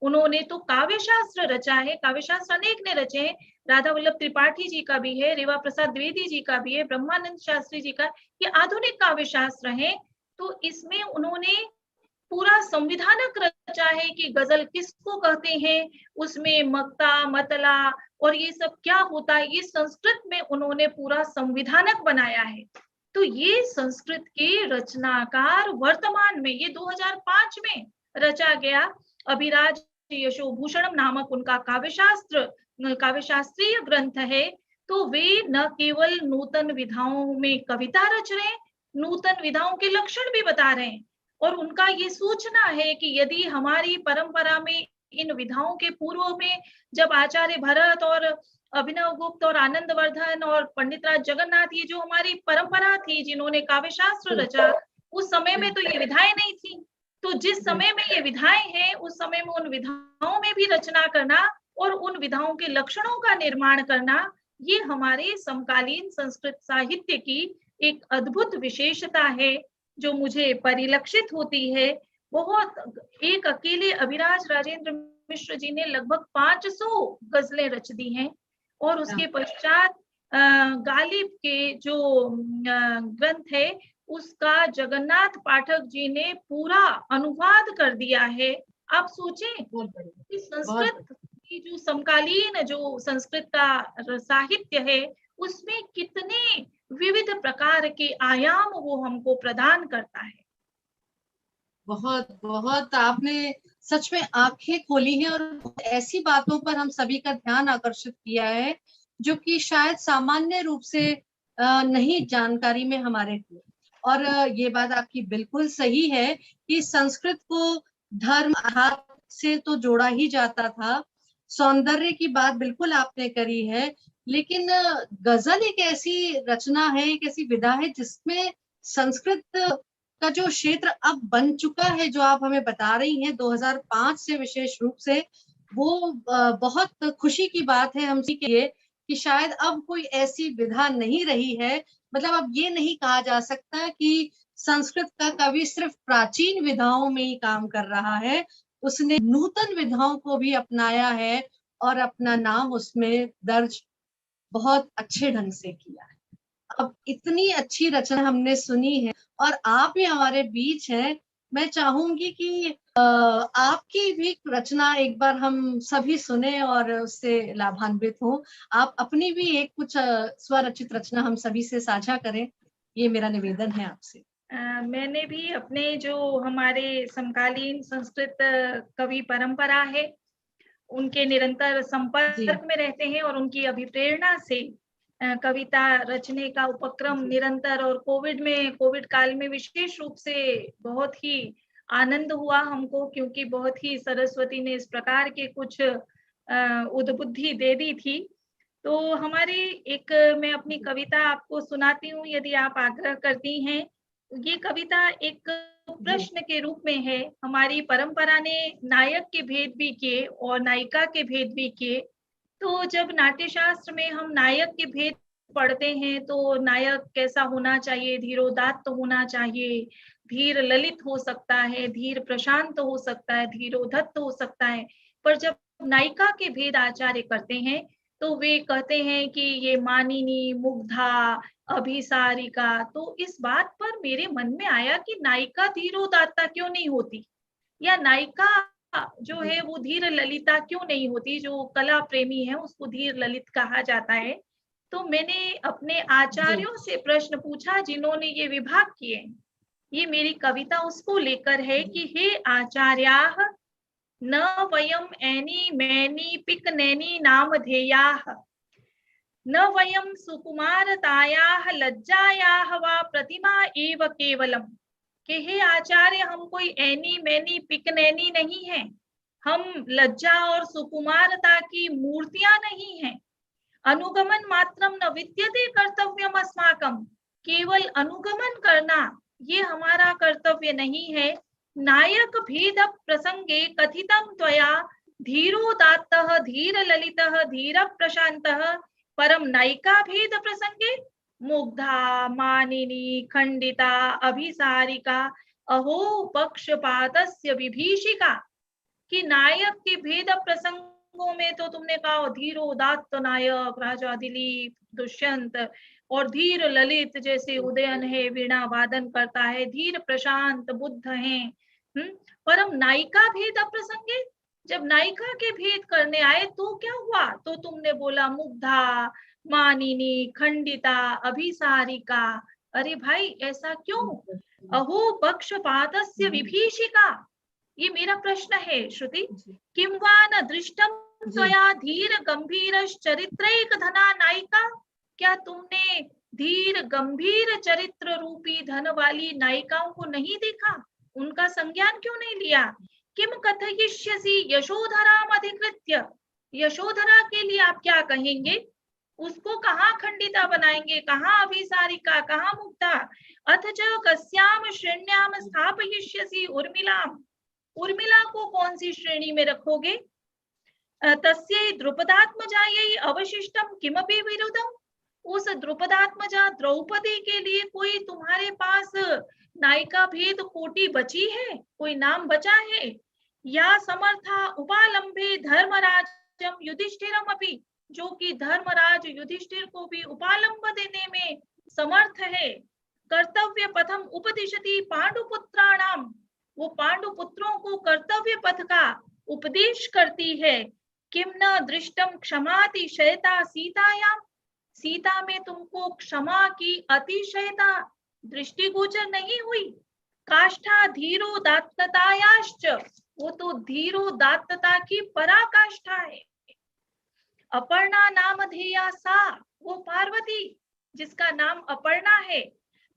उन्होंने तो काव्य शास्त्र रचा है। काव्य शास्त्र अनेक ने रचे हैं। राधा वल्लभ त्रिपाठी जी का भी है, रेवा प्रसाद द्विवेदी जी का भी है, ब्रह्मानंद शास्त्री जी का, ये आधुनिक काव्य शास्त्र है। तो इसमें उन्होंने पूरा संविधानक रचा है कि गजल किसको कहते हैं, उसमें मक्ता मतला और ये सब क्या होता है, ये संस्कृत में उन्होंने पूरा संविधानक बनाया है। तो ये संस्कृत के रचनाकार वर्तमान में ये 2005 में रचा गया अभिराज यशोभूषणम नामक उनका काव्यशास्त्रीय ग्रंथ है। तो वे न केवल नूतन विधाओं में कविता रच रहे हैं, नूतन विधाओं के लक्षण भी बता रहे हैं। और उनका ये सूचना है कि यदि हमारी परंपरा में इन विधाओं के पूर्व में जब आचार्य भरत और अभिनव गुप्त और आनंदवर्धन और पंडित राज जगन्नाथ, ये जो हमारी परंपरा थी जिन्होंने काव्य शास्त्र रचा, उस समय में तो ये विधाएं नहीं थी। तो जिस समय में ये विधाएं हैं, उस समय में उन विधाओं में भी रचना करना और उन विधाओं के लक्षणों का निर्माण करना, ये हमारे समकालीन संस्कृत साहित्य की एक अद्भुत विशेषता है जो मुझे परिलक्षित होती है। बहुत एक अकेले अभिराज राजेंद्र मिश्र जी ने लगभग 500 गजलें रच दी हैं। और उसके पश्चात गालिब के जो ग्रंथ है, उसका जगन्नाथ पाठक जी ने पूरा अनुवाद कर दिया है। आप सोचें कि संस्कृत की जो समकालीन जो संस्कृत का साहित्य है, उसमें कितने विविध प्रकार के आयाम वो हमको प्रदान करता है। बहुत बहुत आपने सच में आंखें खोली हैं और ऐसी बातों पर हम सभी का ध्यान आकर्षित किया है जो कि शायद सामान्य रूप से नहीं जानकारी में हमारे थे। और ये बात आपकी बिल्कुल सही है कि संस्कृत को धर्म आधार से तो जोड़ा ही जाता था। सौंदर्य की बात बिल्कुल आपने करी है, लेकिन गजल एक ऐसी रचना है, एक ऐसी विधा है जिसमें संस्कृत का जो क्षेत्र अब बन चुका है, जो आप हमें बता रही हैं 2005 से विशेष रूप से, वो बहुत खुशी की बात है हम सभी के लिए कि शायद अब कोई ऐसी विधा नहीं रही है, मतलब अब ये नहीं कहा जा सकता कि संस्कृत का कवि सिर्फ प्राचीन विधाओं में ही काम कर रहा है, उसने नूतन विधाओं को भी अपनाया है और अपना नाम उसमें दर्ज बहुत अच्छे ढंग से किया है। अब इतनी अच्छी रचना हमने सुनी है और आप भी हमारे बीच हैं, मैं चाहूंगी कि आपकी भी रचना एक बार हम सभी सुने और उससे लाभान्वित हों। आप अपनी भी एक कुछ स्वरचित रचना हम सभी से साझा करें, ये मेरा निवेदन है आपसे। मैंने भी अपने जो हमारे समकालीन संस्कृत कवि परंपरा है, उनके निरंतर संपर्क में रहते हैं और उनकी अभिप्रेरणा से कविता रचने का उपक्रम निरंतर, और कोविड काल में विशेष रूप से बहुत ही आनंद हुआ हमको, क्योंकि बहुत ही सरस्वती ने इस प्रकार के कुछ उद्बुद्धि दे दी थी। तो हमारी एक, मैं अपनी कविता आपको सुनाती हूँ यदि आप आग्रह करती हैं। ये कविता एक प्रश्न के रूप में है। हमारी परंपरा ने नायक के भेद भी किए और नायिका के भेद भी किए। तो जब नाट्य शास्त्र में हम नायक के भेद पढ़ते हैं तो नायक कैसा होना चाहिए, धीरोदात्त होना चाहिए, धीर ललित हो सकता है, धीर प्रशांत हो सकता है, धीरोधत्त हो सकता है। पर जब नायिका के भेद आचार्य करते हैं तो वे कहते हैं कि ये मानिनी, मुग्धा, अभिसारिका। तो इस बात पर मेरे मन में आया कि नायिका धीरोदात्ता क्यों नहीं होती, या नायिका जो है वो धीर ललिता क्यों नहीं होती। जो कला प्रेमी है उसको धीर ललित कहा जाता है। तो मैंने अपने आचार्यों से प्रश्न पूछा जिन्होंने ये विभाग किए। ये मेरी कविता उसको लेकर है कि हे आचार्याः, न वयम एनी मैनी पिक नैनी नामधेयाः, न वयम सुकुमारतायाः लज्जायाः वा प्रतिमा एव केवलम। कि हे आचार्य, हम कोई एनी मैनी पिक नैनी नहीं है, हम लज्जा और सुकुमारता की मूर्तियां नहीं हैं। अनुगमन मात्रम न विद्यते कर्तव्यम अस्माकम, केवल अनुगमन करना ये हमारा कर्तव्य नहीं है। नायक भेद प्रसंगे कथितम त्वया, धीरोदात्तः धीर ललितः धीर प्रशान्तः, परम नायिका भेद प्रसंगे मुग्धा, मानिनी, खंडिता, अभिसारिका, अहो पक्षपातस्य विभीषिका। कि नायक के भेद प्रसंगों में तो तुमने कहा धीरोदात्त नायक राजा दिलीप, दुष्यंत, और धीर ललित जैसे उदयन है, वीणा वादन करता है, धीर प्रशांत बुद्ध हैं। परम नायिका भेद प्रसंगे, जब नायिका के भेद करने आए तो क्या हुआ, तो तुमने बोला मुग्धा, मानिनी, खंडिता, अभिसारिका। अरे भाई ऐसा क्यों? अहो पक्षपातस्य विभीषिका, ये मेरा प्रश्न है श्रुति। किं वा न दृष्टम त्वया धीर गंभीर चरित्रैक धना नायिका, क्या तुमने धीर गंभीर चरित्र रूपी धन वाली नायिकाओं को नहीं देखा, उनका संज्ञान क्यों नहीं लिया? किम कथयिष्यसि यशोधराम अधिकृत्य, यशोधरा के लिए आप क्या कहेंगे? उसको कहाँ खंडिता बनाएंगे, कहाँ अभिसारिका, कहाँ मुग्धा? अथ च कस्याम श्रेण्याम स्थापयिष्यसि उर्मिलाम, उर्मिला को कौन सी श्रेणी में रखोगे? तस्यै द्रुपदात्मजायै अवशिष्टम किमपि विरुद्धम, उस द्रुपदात्मजा द्रौपदी के लिए कोई तुम्हारे पास नायिका भेद कोटि बची है, कोई नाम बचा है? या समर्था उपालंबे धर्मराजम युधिष्ठिरम अपि, जो कि धर्मराज युधिष्ठिर को भी उपालंब देने में समर्थ है। कर्तव्य पथम उपदिशति पांडुपुत्राणाम, वो पांडु पुत्रों को कर्तव्य पथ का उपदेश करती है। किम न दृष्टम क्षमातिशयता सीतायाम, सीता में तुमको क्षमा की अतिशयता दृष्टिगोचर नहीं हुई? काष्ठा धीरोदात्ततायाश्च, वो तो धीरोदात्तता की पराकाष्ठा है। अपर्णा नामधेया सा, वो पार्वती जिसका नाम अपर्णा है।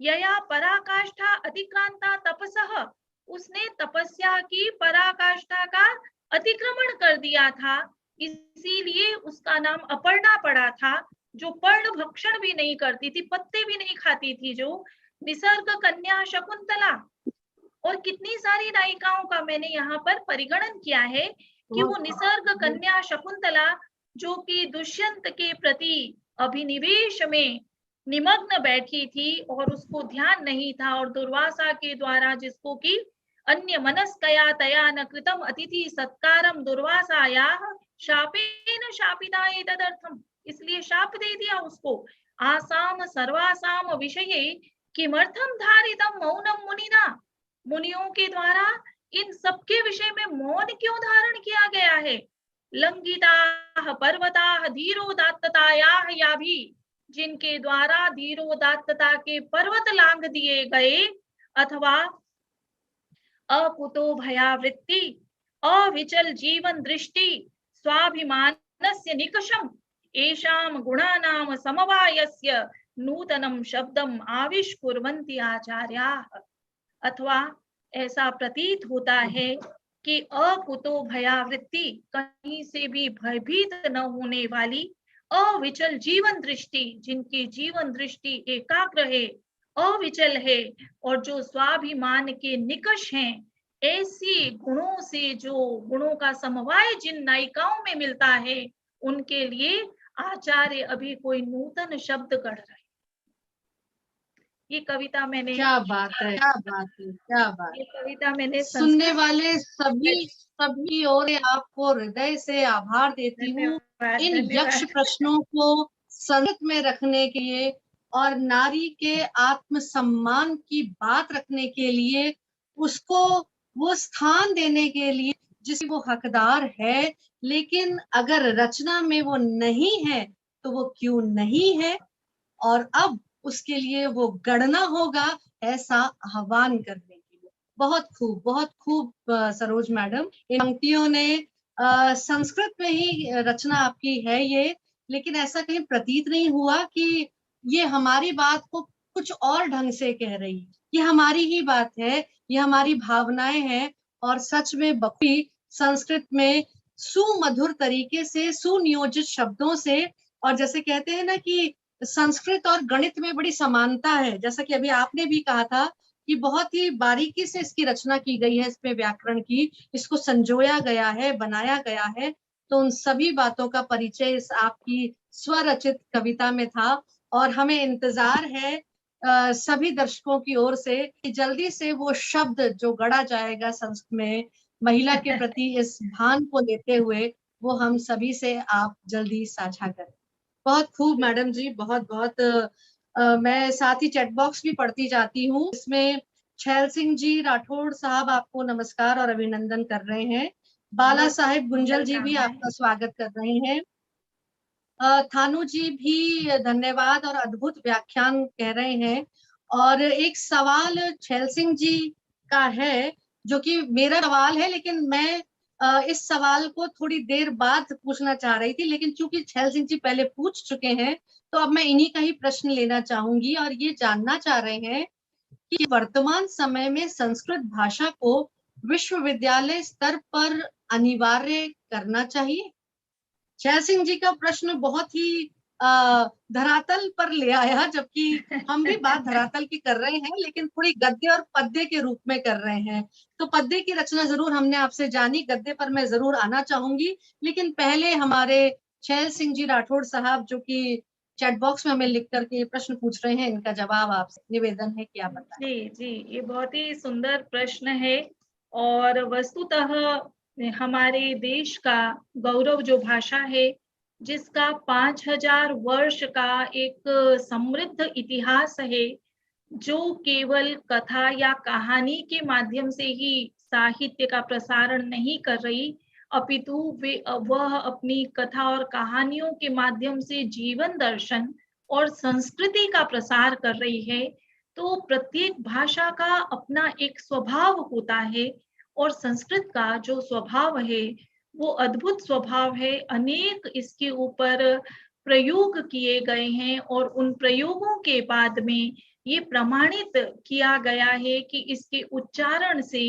यया पराकाष्ठा अतिक्रांता तपसः, उसने तपस्या की पराकाष्ठा का अतिक्रमण कर दिया था, इसीलिए उसका नाम अपर्णा पड़ा था। जो पर्ण भक्षण भी नहीं करती थी, पत्ते भी नहीं खाती थी, जो निसर्ग कन्या शकुंतला। और कितनी सारी नायिकाओं का मैंने यहाँ पर परिगणन किया है कि वो निसर्ग कन्या शकुंतला जो कि दुष्यंत के प्रति अभिनिवेश में निमग्न बैठी थी और उसको ध्यान नहीं था, और दुर्वासा के द्वारा जिसको कि अन्य मनस्कया तया न कृतम अतिथि सत्कारम दुर्वासायाः शापेन शापिता एतदर्थम, इसलिए शाप दे दिया उसको। आसाम सर्वासाम विषये किमर्थम धारितम मौनम मुनिना, मुनियों के द्वारा इन सबके विषय में मौन क्यों धारण किया गया है। लंघिताः पर्वताः धीरोदात्ततायाः या भी, जिनके द्वारा धीरोदात्तता के पर्वत लांघ दिए गए, अथवा अकुतो भयावृत्ति अविचल जीवन दृष्टि स्वाभिमानस्य निकषम एषां गुणानां समवायस्य नूतनम शब्दम आविष्कुर्वन्ति आचार्याः। अथवा ऐसा प्रतीत होता है कि अकुतो भयावृत्ति, कहीं से भी भयभीत न होने वाली, अविचल जीवन दृष्टि, जिनकी जीवन दृष्टि एकाग्र है, अविचल है, और जो स्वाभिमान के निकष हैं, ऐसी गुणों से, जो गुणों का समवाय जिन नायिकाओं में मिलता है, उनके लिए आचार्य अभी कोई नूतन शब्द गढ़ रहे। ये कविता मैंने, क्या बात है, क्या बात है, क्या बात। ये कविता मैंने सुनने वाले सभी और आपको हृदय से आभार देती हूँ इन यक्ष प्रश्नों को संगत में रखने के लिए और नारी के आत्मसम्मान की बात रखने के लिए, उसको वो स्थान देने के लिए जिसकी वो हकदार है। लेकिन अगर रचना में वो नहीं है तो वो क्यों नहीं है, और अब उसके लिए वो गढ़ना होगा, ऐसा आह्वान करने के लिए। बहुत खूब सरोज मैडम, इन पंक्तियों ने संस्कृत में ही रचना आपकी है ये, लेकिन ऐसा कहीं प्रतीत नहीं हुआ कि ये हमारी बात को कुछ और ढंग से कह रही। ये हमारी ही बात है, ये हमारी भावनाएं हैं, और सच में बखूबी संस्कृत में सुमधुर तरीके से, सुनियोजित शब्दों से, और जैसे कहते हैं ना कि संस्कृत और गणित में बड़ी समानता है, जैसा कि अभी आपने भी कहा था कि बहुत ही बारीकी से इसकी रचना की गई है, इसमें व्याकरण की, इसको संजोया गया है, बनाया गया है। तो उन सभी बातों का परिचय इस आपकी स्वरचित कविता में था, और हमें इंतजार है सभी दर्शकों की ओर से कि जल्दी से वो शब्द जो गढ़ा जाएगा संस्कृत में महिला के प्रति इस भान को लेते हुए, वो हम सभी से आप जल्दी साझा करें। बहुत खूब मैडम जी, बहुत मैं साथ ही चैट बॉक्स भी पढ़ती जाती हूँ। इसमें छैल सिंह जी राठौड़ साहब आपको नमस्कार और अभिनंदन कर रहे हैं। बाला साहेब गुंजल जी भी आपका स्वागत कर रहे हैं। थानू जी भी धन्यवाद और अद्भुत व्याख्यान कह रहे हैं। और एक सवाल छैल सिंह जी का है, जो कि मेरा सवाल है, लेकिन मैं इस सवाल को थोड़ी देर बाद पूछना चाह रही थी, लेकिन चूंकि छैल सिंह जी पहले पूछ चुके हैं तो अब मैं इन्हीं का ही प्रश्न लेना चाहूंगी। और ये जानना चाह रहे हैं कि वर्तमान समय में संस्कृत भाषा को विश्वविद्यालय स्तर पर अनिवार्य करना चाहिए। छैल सिंह जी का प्रश्न बहुत ही धरातल पर ले आया, जबकि हम भी बात धरातल की कर रहे हैं, लेकिन थोड़ी गद्य और पद्य के रूप में कर रहे हैं। तो पद्य की रचना जरूर हमने आपसे जानी, गद्य पर मैं जरूर आना चाहूंगी, लेकिन पहले हमारे छैल सिंह जी राठौड़ साहब जो कि चैट बॉक्स में हमें लिख करके प्रश्न पूछ रहे हैं, इनका जवाब आपसे निवेदन है कि आप बताएं। जी, ये बहुत ही सुंदर प्रश्न है, और वस्तुतः हमारे देश का गौरव जो भाषा है, जिसका 5000 वर्ष का एक समृद्ध इतिहास है, जो केवल कथा या कहानी के माध्यम से ही साहित्य का प्रसारण नहीं कर रही, अपितु वह अपनी कथा और कहानियों के माध्यम से जीवन दर्शन और संस्कृति का प्रसार कर रही है। तो प्रत्येक भाषा का अपना एक स्वभाव होता है, और संस्कृत का जो स्वभाव है वो अद्भुत स्वभाव है। अनेक इसके ऊपर प्रयोग किए गए हैं, और उन प्रयोगों के बाद में ये प्रमाणित किया गया है कि इसके उच्चारण से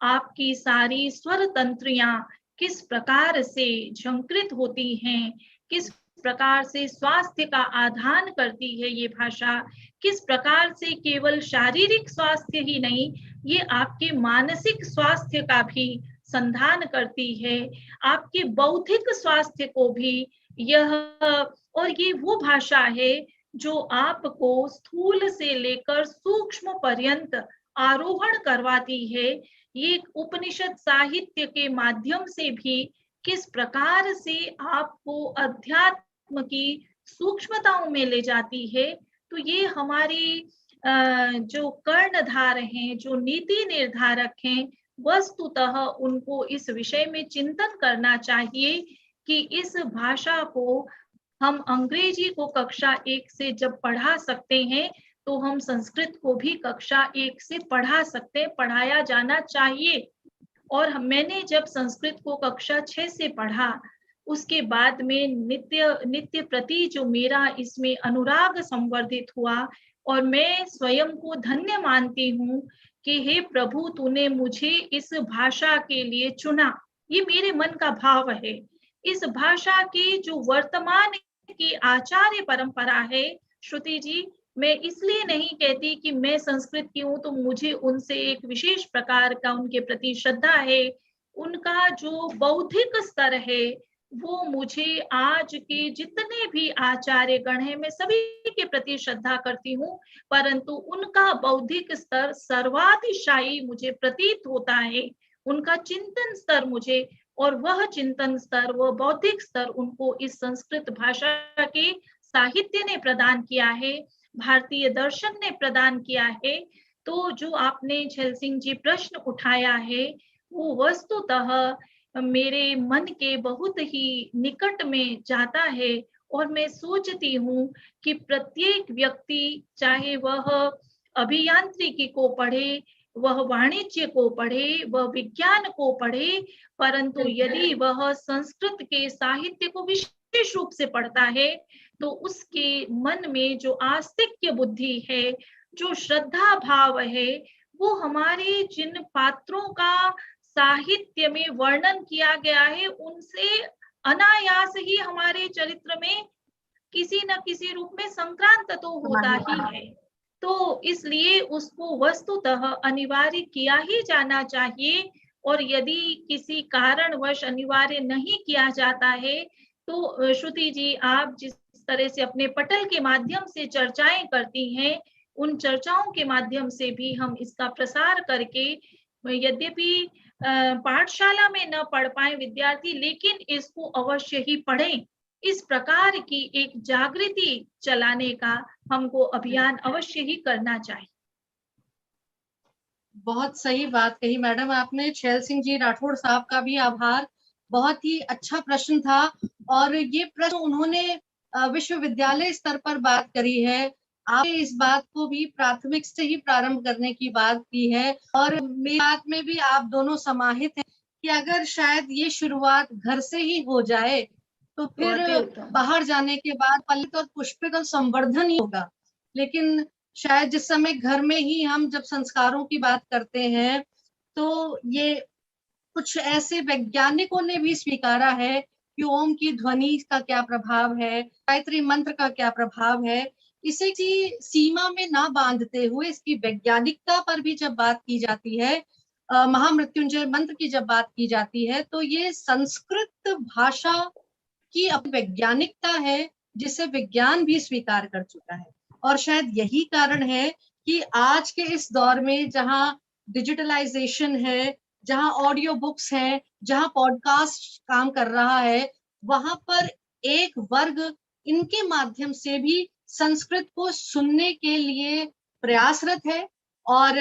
आपकी सारी स्वर तंत्रियां किस प्रकार से झंकृत होती हैं, किस प्रकार से स्वास्थ्य का आधान करती है ये भाषा, किस प्रकार से केवल शारीरिक स्वास्थ्य ही नहीं, ये आपके मानसिक स्वास्थ्य का भी संधान करती है, आपके बौद्धिक स्वास्थ्य को भी यह और ये वो भाषा है जो आपको स्थूल से लेकर सूक्ष्म पर्यंत आरोहण करवाती है। ये उपनिषद साहित्य के माध्यम से भी किस प्रकार से आपको अध्यात्म की सूक्ष्मताओं में ले जाती है। तो ये हमारी जो कर्णधार हैं, जो नीति निर्धारक हैं, वस्तुतः उनको इस विषय में चिंतन करना चाहिए कि इस भाषा को हम अंग्रेजी को कक्षा 1 से जब पढ़ा सकते हैं तो हम संस्कृत को भी कक्षा 1 से पढ़ा सकते हैं, पढ़ाया जाना चाहिए। और मैंने जब संस्कृत को कक्षा 6 से पढ़ा, उसके बाद में नित्य प्रति जो मेरा इसमें अनुराग संवर्धित हुआ और मैं स्वयं को धन्य मानती हूँ कि हे प्रभु, तूने मुझे इस भाषा के लिए चुना। ये मेरे मन का भाव है। इस भाषा की जो वर्तमान की आचार्य परंपरा है, श्रुति जी, मैं इसलिए नहीं कहती कि मैं संस्कृत की हूँ तो मुझे उनसे एक विशेष प्रकार का उनके प्रति श्रद्धा है। उनका जो बौद्धिक स्तर है वो मुझे आज के जितने भी आचार्य गण हैं मैं सभी के प्रति श्रद्धा करती हूँ, परंतु उनका बौद्धिक स्तर सर्वातिशायी मुझे प्रतीत होता है। उनका चिंतन स्तर मुझे, और वह चिंतन स्तर, वह बौद्धिक स्तर उनको इस संस्कृत भाषा के साहित्य ने प्रदान किया है, भारतीय दर्शन ने प्रदान किया है। तो जो आपने छेल सिंह जी प्रश्न उठाया है वो वस्तुतः मेरे मन के बहुत ही निकट में जाता है। और मैं सोचती हूँ कि प्रत्येक व्यक्ति, चाहे वह अभियांत्रिकी को पढ़े, वह वाणिज्य को पढ़े, वह विज्ञान को पढ़े, परंतु यदि वह संस्कृत के साहित्य को विशेष रूप से पढ़ता है तो उसके मन में जो आस्तिक्य बुद्धि है, जो श्रद्धा भाव है, वो हमारे जिन पात्रों का साहित्य में वर्णन किया गया है उनसे अनायास ही हमारे चरित्र में किसी न किसी रूप में संक्रांत तो होता ही है। तो इसलिए उसको वस्तुतः अनिवार्य किया ही जाना चाहिए। और यदि किसी कारणवश अनिवार्य नहीं किया जाता है तो श्रुति जी, आप जिस तरह से अपने पटल के माध्यम से चर्चाएं करती हैं, उन चर्चाओं के माध्यम से भी हम इसका प्रसार करके, यद्यपि पाठशाला में न पढ़ पाए विद्यार्थी, लेकिन इसको अवश्य ही पढ़ें। इस प्रकार की एक जागृति चलाने का हमको अभियान अवश्य ही करना चाहिए। बहुत सही बात कही मैडम आपने। छेल सिंह जी राठौड़ साहब का भी आभार। बहुत ही अच्छा प्रश्न था और ये प्रश्न उन्होंने विश्वविद्यालय स्तर पर बात करी है। आपने इस बात को भी प्राथमिक से ही प्रारंभ करने की बात की है और मेरी बात में भी आप दोनों समाहित हैं कि अगर शायद ये शुरुआत घर से ही हो जाए तो फिर बाहर जाने के बाद पल्लित और पुष्पित और संवर्धन ही होगा। लेकिन शायद जिस समय घर में ही हम जब संस्कारों की बात करते हैं तो ये कुछ ऐसे वैज्ञानिकों ने भी स्वीकारा है कि ओम की ध्वनि का क्या प्रभाव है, गायत्री मंत्र का क्या प्रभाव है, इसे किसी सीमा में ना बांधते हुए इसकी वैज्ञानिकता पर भी जब बात की जाती है, महामृत्युंजय मंत्र की जब बात की जाती है, तो ये संस्कृत भाषा की अपनी वैज्ञानिकता है जिसे विज्ञान भी स्वीकार कर चुका है। और शायद यही कारण है कि आज के इस दौर में जहां डिजिटलाइजेशन है, जहां ऑडियो बुक्स हैं, जहां पॉडकास्ट काम कर रहा है, वहां पर एक वर्ग इनके माध्यम से भी संस्कृत को सुनने के लिए प्रयासरत है। और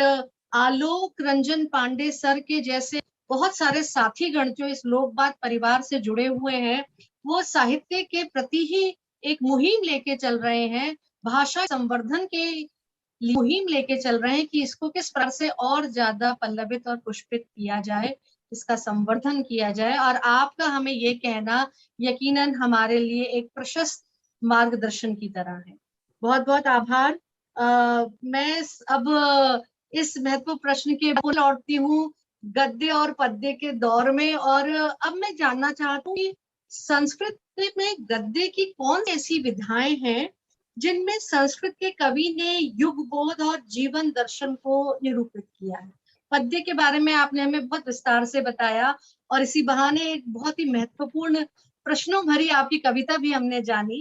आलोक रंजन पांडे सर के जैसे बहुत सारे साथीगण जो इस लोकबात परिवार से जुड़े हुए हैं, वो साहित्य के प्रति ही एक मुहिम लेके चल रहे हैं, भाषा संवर्धन के मुहिम लेके चल रहे हैं कि इसको किस प्रकार से और ज्यादा पल्लवित और पुष्पित किया जाए, इसका संवर्धन किया जाए। और आपका हमें ये कहना यकीनन हमारे लिए एक प्रशस्त मार्गदर्शन की तरह है। बहुत बहुत आभार। मैं अब इस महत्वपूर्ण प्रश्न के लौटती हूँ गद्य और पद्य के दौर में, और अब मैं जानना चाहती हूँ कि संस्कृत में गद्य की कौन ऐसी विधाएं हैं जिनमें संस्कृत के कवि ने युग बोध और जीवन दर्शन को निरूपित किया है। पद्य के बारे में आपने हमें बहुत विस्तार से बताया और इसी बहाने एक बहुत ही महत्वपूर्ण प्रश्नों भरी आपकी कविता भी हमने जानी,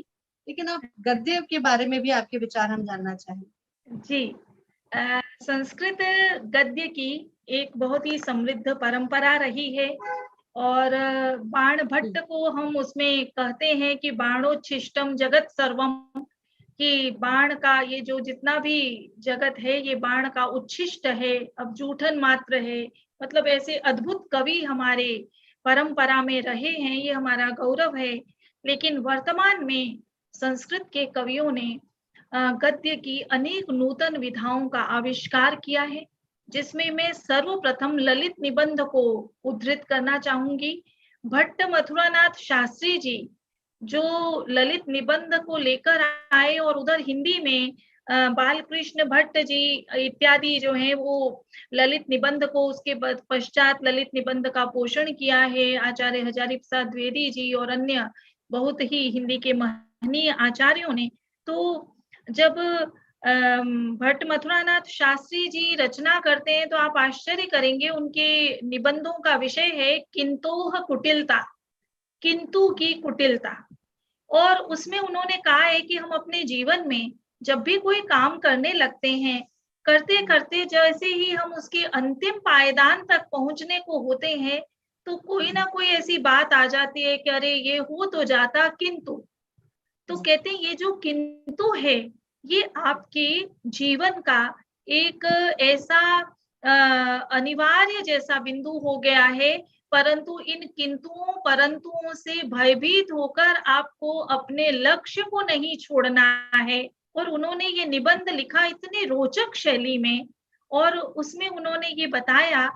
लेकिन आप गद्य के बारे में भी आपके विचार हम जानना चाहेंगे। जी, संस्कृत गद्य की एक बहुत ही समृद्ध परंपरा रही है और बाण भट्ट को हम उसमें कहते हैं कि बाणोच्छिष्टम जगत सर्वम, कि बाण का ये जो जितना भी जगत है ये बाण का उच्छिष्ट है, अब जूठन मात्र है। मतलब ऐसे अद्भुत कवि हमारे परंपरा में रहे हैं, ये हमारा गौरव है। लेकिन वर्तमान में संस्कृत के कवियों ने गद्य की अनेक नूतन विधाओं का आविष्कार किया है, जिसमें मैं सर्वप्रथम ललित निबंध को उद्धृत करना चाहूंगी। भट्ट मथुरानाथ शास्त्री जी जो ललित निबंध को लेकर आए और उधर हिंदी में बालकृष्ण भट्ट जी इत्यादि जो हैं वो ललित निबंध को, उसके पश्चात ललित निबंध का पोषण किया है आचार्य हजारी प्रसाद द्विवेदी जी और अन्य बहुत ही हिंदी के महनीय आचार्यों ने। तो जब भट्ट मथुरानाथ शास्त्री जी रचना करते हैं तो आप आश्चर्य करेंगे, उनके निबंधों का विषय है किंतोह कुटिलता, किंतु की कुटिलता। और उसमें उन्होंने कहा है कि हम अपने जीवन में जब भी कोई काम करने लगते हैं, करते करते जैसे ही हम उसके अंतिम पायदान तक पहुंचने को होते हैं, तो कोई ना कोई ऐसी बात आ जाती है कि अरे ये हो तो जाता किंतु। तो कहते हैं ये जो किंतु है ये आपके जीवन का एक ऐसा अनिवार्य जैसा बिंदु हो गया है, परंतु इन किंतुओं परंतुओं से भयभीत होकर आपको अपने लक्ष्य को नहीं छोड़ना है। और उन्होंने ये निबंध लिखा इतनी रोचक शैली में, और उसमें उन्होंने ये बताया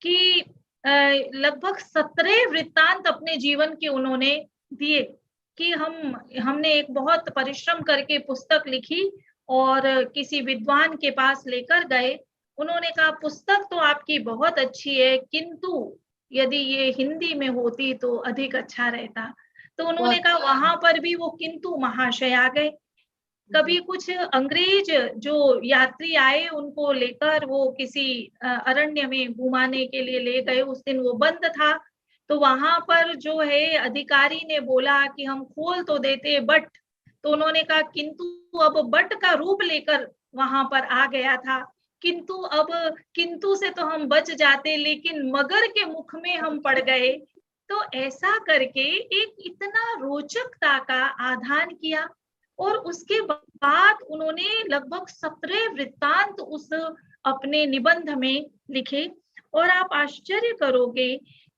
कि लगभग 17 वृत्तांत अपने जीवन के उन्होंने दिए कि हमने एक बहुत परिश्रम करके पुस्तक लिखी और किसी विद्वान के पास लेकर गए। उन्होंने कहा पुस्तक तो आपकी बहुत अच्छी है, किंतु यदि ये हिंदी में होती तो अधिक अच्छा रहता। तो उन्होंने कहा वहां पर भी वो किंतु महाशय आ गए। कभी कुछ अंग्रेज जो यात्री आए उनको लेकर वो किसी अरण्य में घुमाने के लिए ले गए, उस दिन वो बंद था, तो वहां पर जो है अधिकारी ने बोला कि हम खोल तो देते बट, तो उन्होंने कहा किंतु अब बट का रूप लेकर वहां पर आ गया था, किंतु अब किंतु से तो हम बच जाते लेकिन मगर के मुख में हम पड़ गए। तो ऐसा करके एक इतना रोचकता का आधान किया और उसके बाद उन्होंने लगभग 17 वृत्तांत उस अपने निबंध में लिखे। और आप आश्चर्य करोगे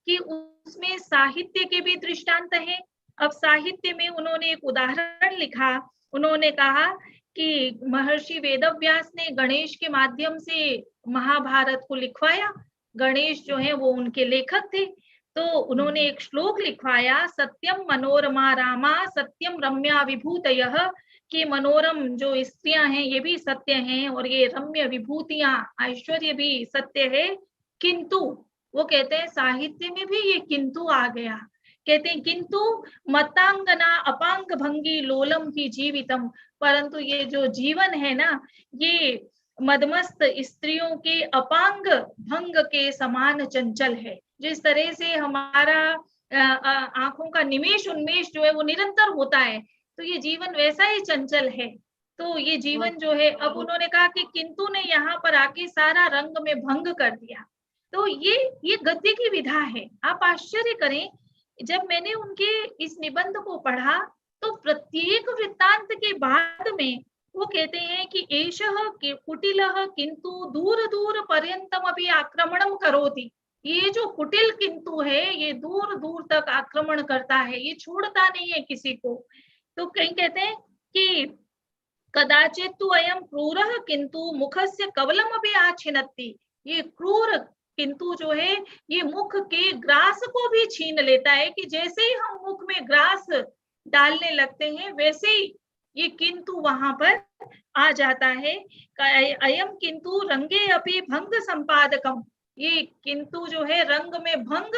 कि उसमें साहित्य के भी दृष्टांत हैं। अब साहित्य में उन्होंने एक उदाहरण लिखा, उन्होंने कहा कि महर्षि वेदव्यास ने गणेश के माध्यम से महाभारत को लिखवाया। गणेश जो है वो उनके लेखक थे, तो उन्होंने एक श्लोक लिखवाया, सत्यम मनोरमा रामा सत्यम रम्या विभूतयः, कि मनोरम जो स्त्रियां हैं ये भी सत्य हैं और ये रम्य विभूतियां ऐश्वर्य भी सत्य है, किंतु वो कहते हैं साहित्य में भी ये किंतु आ गया। कहते हैं किंतु मतांगना अपांग भंगी लोलम ही जीवितम, परंतु ये जो जीवन है ना ये मदमस्त स्त्रियों के अपांग भंग के समान चंचल है। जिस तरह से हमारा आंखों का निमेष उन्मेष जो है वो निरंतर होता है, तो ये जीवन वैसा ही चंचल है। तो ये जीवन जो है, अब उन्होंने कहा कि किंतु ने यहाँ पर आके सारा रंग में भंग कर दिया। तो ये गद्य की विधा है। आप आश्चर्य करें, जब मैंने उनके इस निबंध को पढ़ा तो प्रत्येक वृत्तांत के बाद में वो कहते हैं कि एषः कुटिलः किंतु दूर दूर पर्यंतम अभी आक्रमणम करोति। ये जो कुटिल किंतु है ये दूर दूर तक आक्रमण करता है, ये छोड़ता नहीं है किसी को। तो कहीं कहते हैं कि कदाचित तु अयम क्रूरः किंतु मुखस्य कवलम अभी आछिनत्ति। ये क्रूर किंतु जो है ये मुख के ग्रास को भी छीन लेता है, कि जैसे ही हम मुख में ग्रास डालने लगते हैं वैसे ही ये किंतु वहां पर आ जाता है। अयम किंतु रंगे अपि भंग संपादकम, ये किंतु जो है रंग में भंग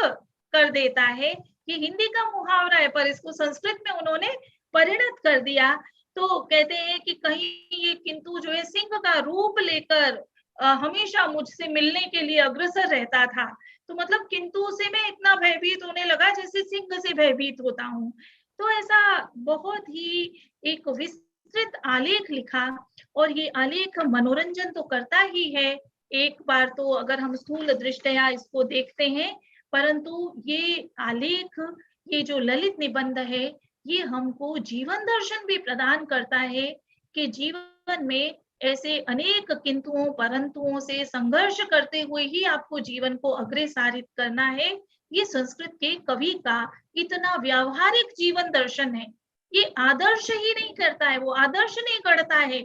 कर देता है। ये हिंदी का मुहावरा है पर इसको संस्कृत में उन्होंने परिणत कर दिया। तो कहते हैं कि कहीं ये किंतु जो है सिंह का रूप लेकर हमेशा मुझसे मिलने के लिए अग्रसर रहता था, तो मतलब किंतु से मैं इतना भयभीत होने लगा जैसे सिंह से भयभीत होता हूँ। तो ऐसा बहुत ही एक विस्तृत आलेख लिखा, और ये आलेख मनोरंजन तो करता ही है, एक बार तो अगर हम स्थूल दृष्टया इसको देखते हैं, परंतु ये आलेख, ये जो ललित निबंध है, ये हमको जीवन दर्शन भी प्रदान करता है कि जीवन में ऐसे अनेक किंतुओं परंतुओं से संघर्ष करते हुए ही आपको जीवन को अग्रसारित करना है। ये संस्कृत के कवि का इतना व्यावहारिक जीवन दर्शन है। ये आदर्श ही नहीं करता है, वो आदर्श नहीं गढ़ता है,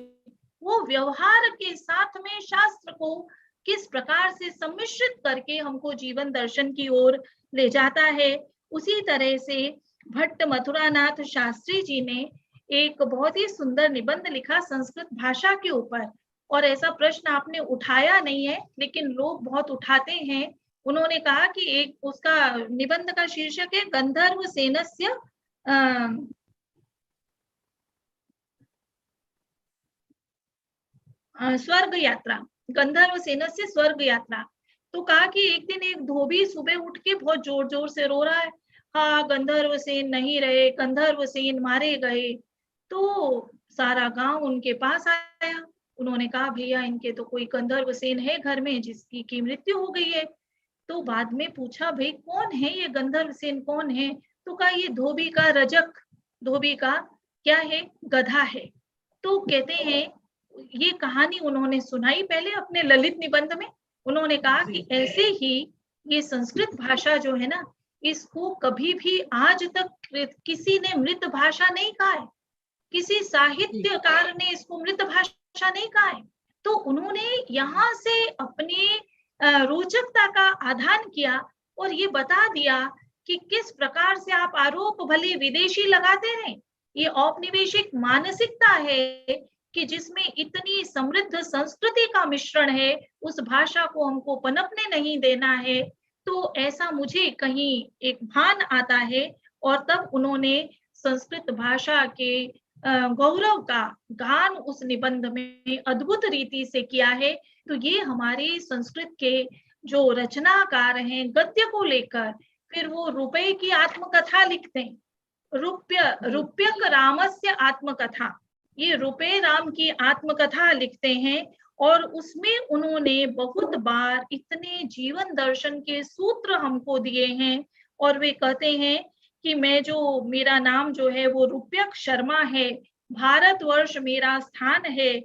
वो व्यवहार के साथ में शास्त्र को किस प्रकार से सम्मिश्रित करके हमको जीवन दर्शन की ओर ले जाता है। उसी तरह से भट्ट मथुरानाथ शास्त्री जी ने एक बहुत ही सुंदर निबंध लिखा संस्कृत भाषा के ऊपर, और ऐसा प्रश्न आपने उठाया नहीं है लेकिन लोग बहुत उठाते हैं। उन्होंने कहा कि एक उसका निबंध का शीर्षक है गंधर्व सेनस्य स्वर्ग यात्रा, गंधर्व सेनस्य स्वर्ग यात्रा। तो कहा कि एक दिन एक धोबी सुबह उठ के बहुत जोर जोर से रो रहा है, हाँ गंधर्व सेन नहीं रहे, गंधर्व सेन मारे गए। तो सारा गांव उनके पास आया। उन्होंने कहा भैया इनके तो कोई गंधर्व सेन है घर में जिसकी की मृत्यु हो गई है। तो बाद में पूछा भाई कौन है ये गंधर्व सेन, कौन है? तो कहा ये धोबी का रजक, धोबी का क्या है, गधा है। तो कहते हैं ये कहानी उन्होंने सुनाई पहले अपने ललित निबंध में। उन्होंने कहा कि ऐसे ही ये संस्कृत भाषा जो है ना, इसको कभी भी आज तक किसी ने मृत भाषा नहीं कहा है, किसी साहित्यकार ने इसको मृत भाषा नहीं कहा है। तो उन्होंने यहाँ से अपने रोचकता का आधान किया और ये बता दिया कि किस प्रकार से आप आरोप भले विदेशी लगाते रहे, ये औपनिवेशिक मानसिकता है कि जिसमें इतनी समृद्ध संस्कृति का मिश्रण है, उस भाषा को हमको पनपने नहीं देना है। तो ऐसा मुझे कहीं एक भान आता है, और तब उन्होंने संस्कृत भाषा के गौरव का गान उस निबंध में अद्भुत रीति से किया है। तो ये हमारे संस्कृत के जो रचनाकार हैं गद्य को लेकर, फिर वो रुपये की आत्मकथा लिखते हैं, रुप्यक रामस्य आत्मकथा, ये रुपये राम की आत्मकथा लिखते हैं। और उसमें उन्होंने बहुत बार इतने जीवन दर्शन के सूत्र हमको दिए हैं, और वे कहते हैं कि मैं जो मेरा नाम जो है वो रुप्यक शर्मा है, भारतवर्ष मेरा स्थान है,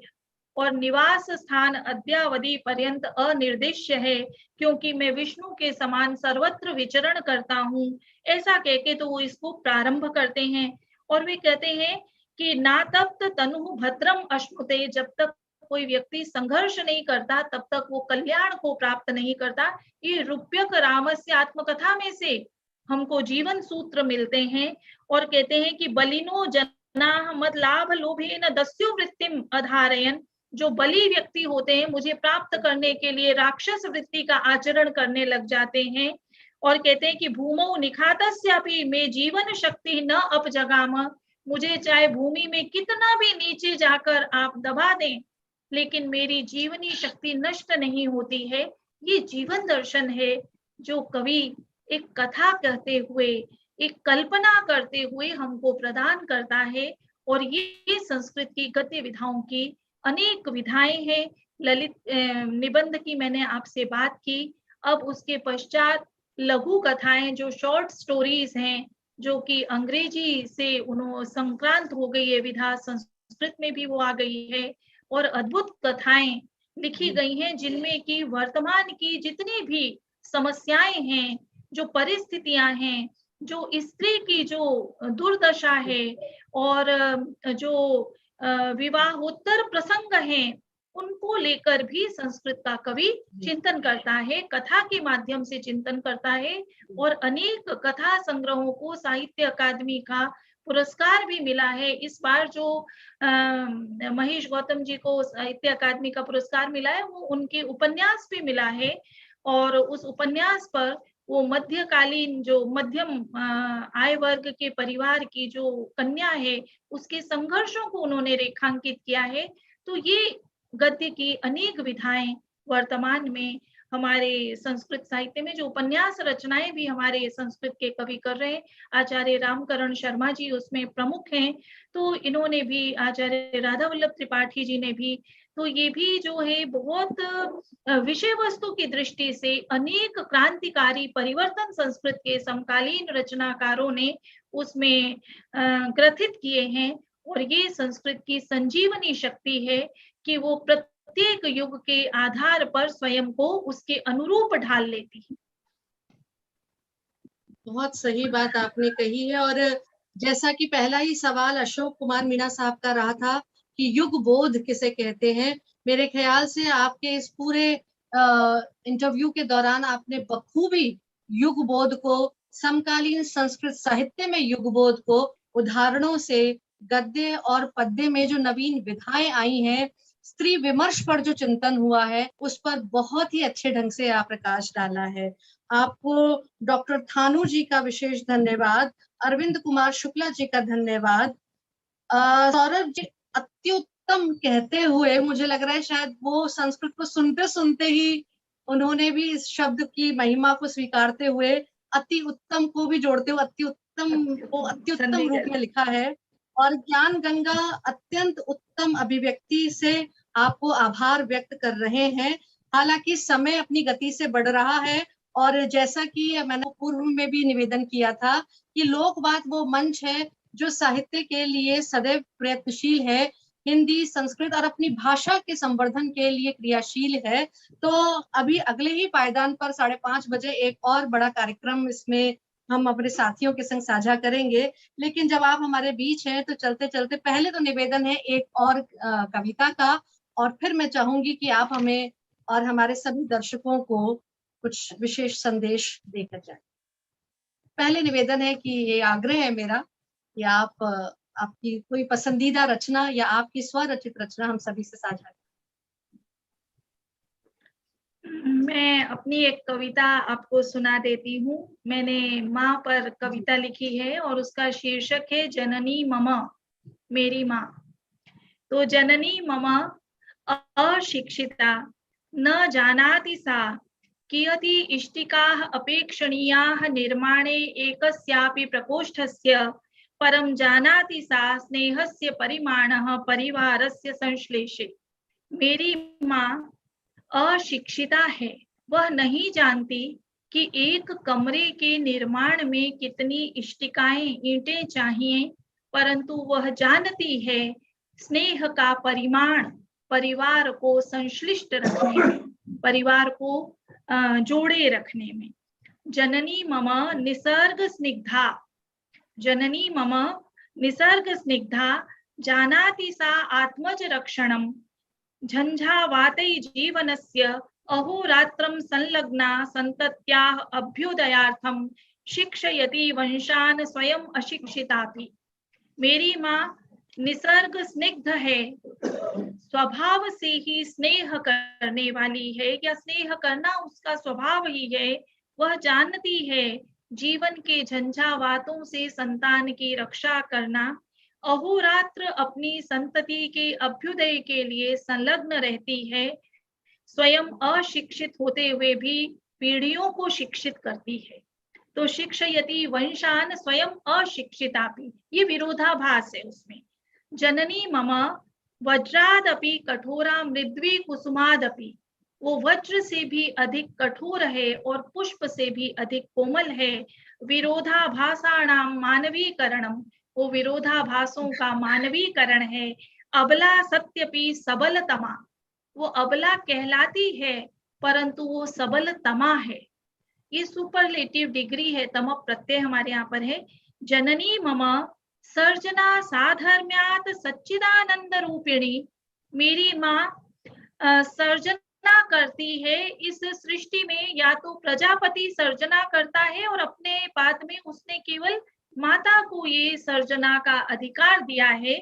और निवास स्थान अद्यावधि पर्यंत अनिर्दिष्ट है, क्योंकि मैं विष्णु के समान सर्वत्र विचरण करता हूँ। ऐसा कहके तो वो इसको प्रारंभ करते हैं। और वे कहते हैं कि ना तप्त तनु भद्रम अश्नुते, जब तक कोई व्यक्ति संघर्ष नहीं करता तब तक वो कल्याण को प्राप्त नहीं करता। ये रुप्यक रामस्य आत्मकथा में से हमको जीवन सूत्र मिलते हैं। और कहते हैं कि बलिनो जना मद लाभ लोभेन दस्यु वृत्तिम अधारयन, जो बली व्यक्ति होते हैं मुझे प्राप्त करने के लिए राक्षस वृत्ति का आचरण करने लग जाते हैं। और कहते हैं कि भूमौ निखातस्यापि में जीवन शक्ति न अपजगाम, मुझे चाहे भूमि में कितना भी नीचे जाकर आप दबा दें लेकिन मेरी जीवनी शक्ति नष्ट नहीं होती है। ये जीवन दर्शन है जो कवि एक कथा कहते हुए, एक कल्पना करते हुए हमको प्रदान करता है। और ये संस्कृत की गद्य विधाओं की अनेक विधाएं हैं। ललित निबंध की मैंने आपसे बात की। अब उसके पश्चात लघु कथाएं जो शॉर्ट स्टोरीज हैं, जो कि अंग्रेजी से उन्होंने संक्रांत हो गई है विधा, संस्कृत में भी वो आ गई है, और अद्भुत कथाएं लिखी गई हैं जिनमें कि वर्तमान की जितनी भी समस्याएं हैं, जो परिस्थितियां हैं, जो स्त्री की जो दुर्दशा है, और जो विवाहोत्तर प्रसंग हैं, उनको लेकर भी संस्कृत का कवि चिंतन करता है, कथा के माध्यम से चिंतन करता है। और अनेक कथा संग्रहों को साहित्य अकादमी का पुरस्कार भी मिला है। इस बार जो महेश गौतम जी को साहित्य अकादमी का पुरस्कार मिला है, वो उनके उपन्यास भी मिला है। और उस उपन्यास पर वो मध्यकालीन जो मध्यम आय वर्ग के परिवार की जो कन्या है, उसके संघर्षों को उन्होंने रेखांकित किया है। तो ये गद्य की अनेक विधाएं वर्तमान में हमारे संस्कृत साहित्य में जो उपन्यास रचनाएं भी हमारे संस्कृत के कवि कर रहे हैं, आचार्य रामकरण शर्मा जी उसमें प्रमुख हैं। तो इन्होंने भी, आचार्य राधा वल्लभ त्रिपाठी जी ने भी, तो ये भी जो है बहुत विषय वस्तु की दृष्टि से अनेक क्रांतिकारी परिवर्तन संस्कृत के समकालीन रचनाकारों ने उसमें ग्रथित किए हैं। और ये संस्कृत की संजीवनी शक्ति है कि वो प्रत्येक युग के आधार पर स्वयं को उसके अनुरूप ढाल लेती है। बहुत सही बात आपने कही है। और जैसा कि पहला ही सवाल अशोक कुमार मीणा साहब का रहा था कि युग बोध किसे कहते हैं, मेरे ख्याल से आपके इस पूरे इंटरव्यू के दौरान आपने बखूबी युग बोध को, समकालीन संस्कृत साहित्य में युग बोध को उदाहरणों से, गद्य और पद्य में जो नवीन विधाएं आई हैं, स्त्री विमर्श पर जो चिंतन हुआ है, उस पर बहुत ही अच्छे ढंग से आप प्रकाश डाला है। आपको डॉक्टर थानू जी का विशेष धन्यवाद, अरविंद कुमार शुक्ला जी का धन्यवाद। सौरभ जी अत्युत्तम कहते हुए मुझे लग रहा है शायद वो संस्कृत को सुनते सुनते ही उन्होंने भी इस शब्द की महिमा को स्वीकारते हुए अति उत्तम को भी जोड़ते हुए अत्युत्तम को अत्युत्तम रूप में लिखा है। और ज्ञान गंगा अत्यंत उत्तम अभिव्यक्ति से आपको आभार व्यक्त कर रहे हैं। हालांकि समय अपनी गति से बढ़ रहा है, और जैसा कि मैंने पूर्व में भी निवेदन किया था कि लोकवाद वो मंच है जो साहित्य के लिए सदैव प्रयत्नशील है, हिंदी, संस्कृत और अपनी भाषा के संवर्धन के लिए क्रियाशील है। तो अभी अगले ही पायदान पर 5:30 बजे एक और बड़ा कार्यक्रम इसमें हम अपने साथियों के संग साझा करेंगे। लेकिन जब आप हमारे बीच हैं तो चलते चलते पहले तो निवेदन है एक और कविता का, और फिर मैं चाहूंगी कि आप हमें और हमारे सभी दर्शकों को कुछ विशेष संदेश देकर जाए। पहले निवेदन है कि ये आग्रह है मेरा कि आप आपकी कोई पसंदीदा रचना या आपकी स्वरचित रचना हम सभी से साझा करें। मैं अपनी एक कविता आपको सुना देती हूँ। मैंने माँ पर कविता लिखी है और उसका शीर्षक है जननी मम, मेरी माँ। तो जननी मम अशिक्षिता न जानाति सा कियति इष्टिकाः अपेक्षणीयाः निर्माणे एकस्यापि प्रकोष्ठस्य परं जानाति सा स्नेहस्य परिमाणः परिवारस्य संश्लेषे। मेरी माँ अशिक्षिता है, वह नहीं जानती कि एक कमरे के निर्माण में कितनी इष्टिकाएं, ईंटें चाहिए, परंतु वह जानती है स्नेह का परिमाण परिवार को संश्लिष्ट रखने में, परिवार को जोड़े रखने में। जननी मम निसर्ग स्निग्धा, जननी मम निसर्ग स्निग्धा जानाति सा आत्मज रक्षणम् झंझावातै जीवनस्य अहोरात्रं संलग्ना संतत्याः अभ्युदयार्थं शिक्षयति वंशान् स्वयं अशिक्षितापि। मेरी माँ निसर्ग स्निग्ध है, स्वभाव से ही स्नेह करने वाली है, या स्नेह करना उसका स्वभाव ही है। वह जानती है जीवन के झंझावातों से संतान की रक्षा करना, अहोरात्र अपनी संतति के अभ्युदय के लिए संलग्न रहती है, स्वयं अशिक्षित होते हुए भी पीढ़ियों को शिक्षित करती है। तो शिक्षयति वंशान स्वयं अशिक्षितापि, ये विरोधाभास है उसमें। जननी मम वज्रादपि कठोरा मृद्वी कुसुमादपि, वो वज्र से भी अधिक कठोर है और पुष्प से भी अधिक कोमल है। विरोधाभासाणाम मानवीकरणम, वो विरोधाभासों का मानवीकरण है। अबला सत्यपि सबलतमा, वो अबला कहलाती है परंतु वो सबलतमा है। ये सुपरलेटिव डिग्री है, तम प्रत्यय हमारे यहाँ पर है। जननी मम सर्जना साधर्म्यात सच्चिदानंद रूपिणी, मेरी माँ सर्जना करती है इस सृष्टि में। या तो प्रजापति सर्जना करता है और अपने बाद में उसने केवल माता को ये सर्जना का अधिकार दिया है।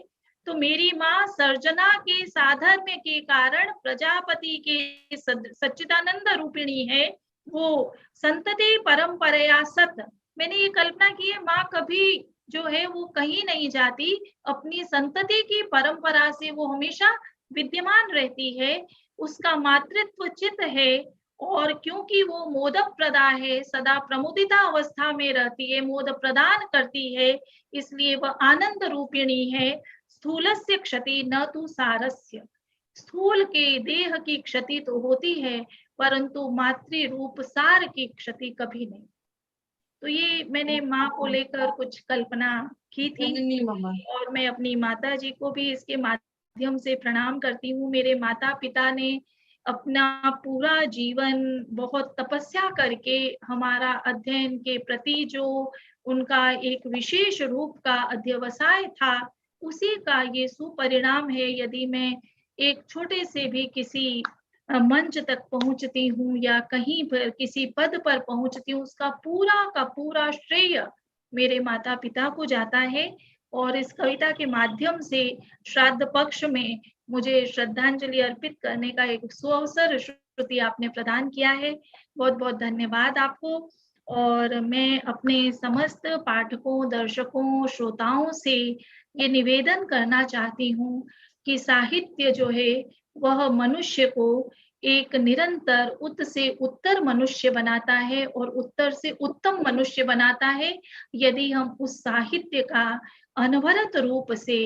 तो मेरी माँ सर्जना के साधर्म्य के कारण प्रजापति के सच्चिदानंद रूपिणी है। वो संतति परंपराया सत, मैंने ये कल्पना की है माँ कभी जो है वो कहीं नहीं जाती, अपनी संतति की परंपरा से वो हमेशा विद्यमान रहती है। उसका मातृत्व चित है और क्योंकि वो मोदक प्रदा है, सदा प्रमुदिता अवस्था में रहती है, मोद प्रदान करती है, इसलिए वह आनंद रूपिणी है। स्थूलस्य क्षति न तु सारस्य। स्थूल के देह की क्षति तो होती है, परंतु मातृ रूप सार की क्षति कभी नहीं। तो ये मैंने माँ को लेकर कुछ कल्पना की थी, जननी ममा। और मैं अपनी माता जी को भी इसके माध्यम से प्रणाम करती हूँ। मेरे माता पिता ने अपना पूरा जीवन बहुत तपस्या करके हमारा अध्ययन के प्रति जो उनका एक विशेष रूप का अध्यवसाय था, उसी का ये सुपरिणाम है। यदि मैं एक छोटे से भी किसी मंच तक पहुंचती हूँ या कहीं पर किसी पद पर पहुंचती हूँ, उसका पूरा का पूरा श्रेय मेरे माता पिता को जाता है। और इस कविता के माध्यम से श्राद्ध पक्ष में मुझे श्रद्धांजलि अर्पित करने का एक सुअवसर श्रुति आपने प्रदान किया है। बहुत बहुत धन्यवाद आपको। और मैं अपने समस्त पाठकों, दर्शकों, श्रोताओं से ये निवेदन करना चाहती हूँ कि साहित्य जो है वह मनुष्य को एक निरंतर उत्त से उत्तर मनुष्य बनाता है और उत्तर से उत्तम मनुष्य बनाता है। यदि हम उस साहित्य का अनवरत रूप से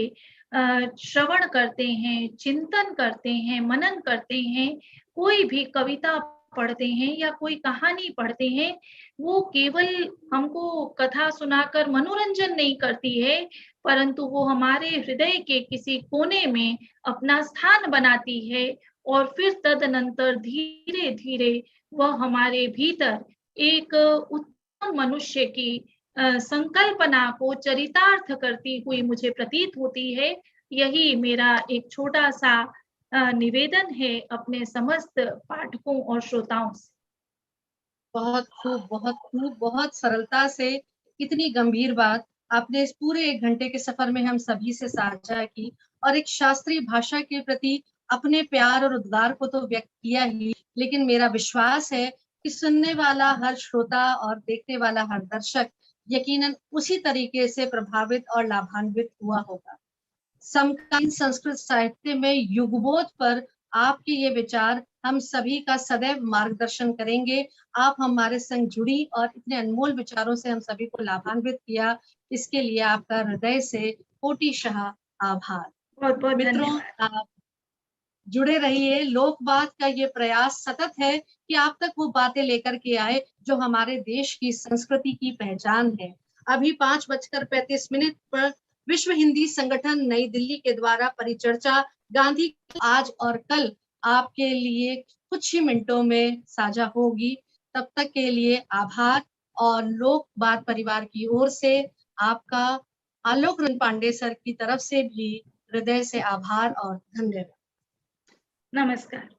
श्रवण करते हैं, चिंतन करते हैं, मनन करते हैं, कोई भी कविता पढ़ते हैं या कोई कहानी पढ़ते हैं, वो केवल हमको कथा सुनाकर मनोरंजन नहीं करती है, परंतु वो हमारे हृदय के किसी कोने में अपना स्थान बनाती है। और फिर तदनंतर धीरे धीरे वह हमारे भीतर एक उत्तम मनुष्य की संकल्पना को चरितार्थ करती हुई मुझे प्रतीत होती है। यही मेरा एक छोटा सा निवेदन है अपने समस्त पाठकों और श्रोताओं से। बहुत खूब, बहुत खूब, बहुत सरलता से इतनी गंभीर बात आपने इस पूरे 1 घंटे के सफर में हम सभी से साझा की, और एक शास्त्रीय भाषा के प्रति अपने प्यार और उद्गार को तो व्यक्त किया ही, लेकिन मेरा विश्वास है कि सुनने वाला हर श्रोता और देखने वाला हर दर्शक यकीनन उसी तरीके से प्रभावित और लाभान्वित हुआ होगा। समकालीन संस्कृत साहित्य में युगबोध पर आपके ये विचार हम सभी का सदैव मार्गदर्शन करेंगे। आप हमारे संग जुड़ी और इतने अनमोल विचारों से हम सभी को लाभान्वित किया, इसके लिए आपका हृदय से कोटिशः आभार। बहुत बहुत मित्रों, धन्यवाद। आप जुड़े रहिए। लोकबात का ये प्रयास सतत है कि आप तक वो बातें लेकर के आए जो हमारे देश की संस्कृति की पहचान है। अभी 5:35 पर विश्व हिंदी संगठन नई दिल्ली के द्वारा परिचर्चा गांधी आज और कल आपके लिए कुछ ही मिनटों में साझा होगी। तब तक के लिए आभार, और लोक बात परिवार की ओर से आपका आलोक रंजन पांडे सर की तरफ से भी हृदय से आभार और धन्यवाद। नमस्कार।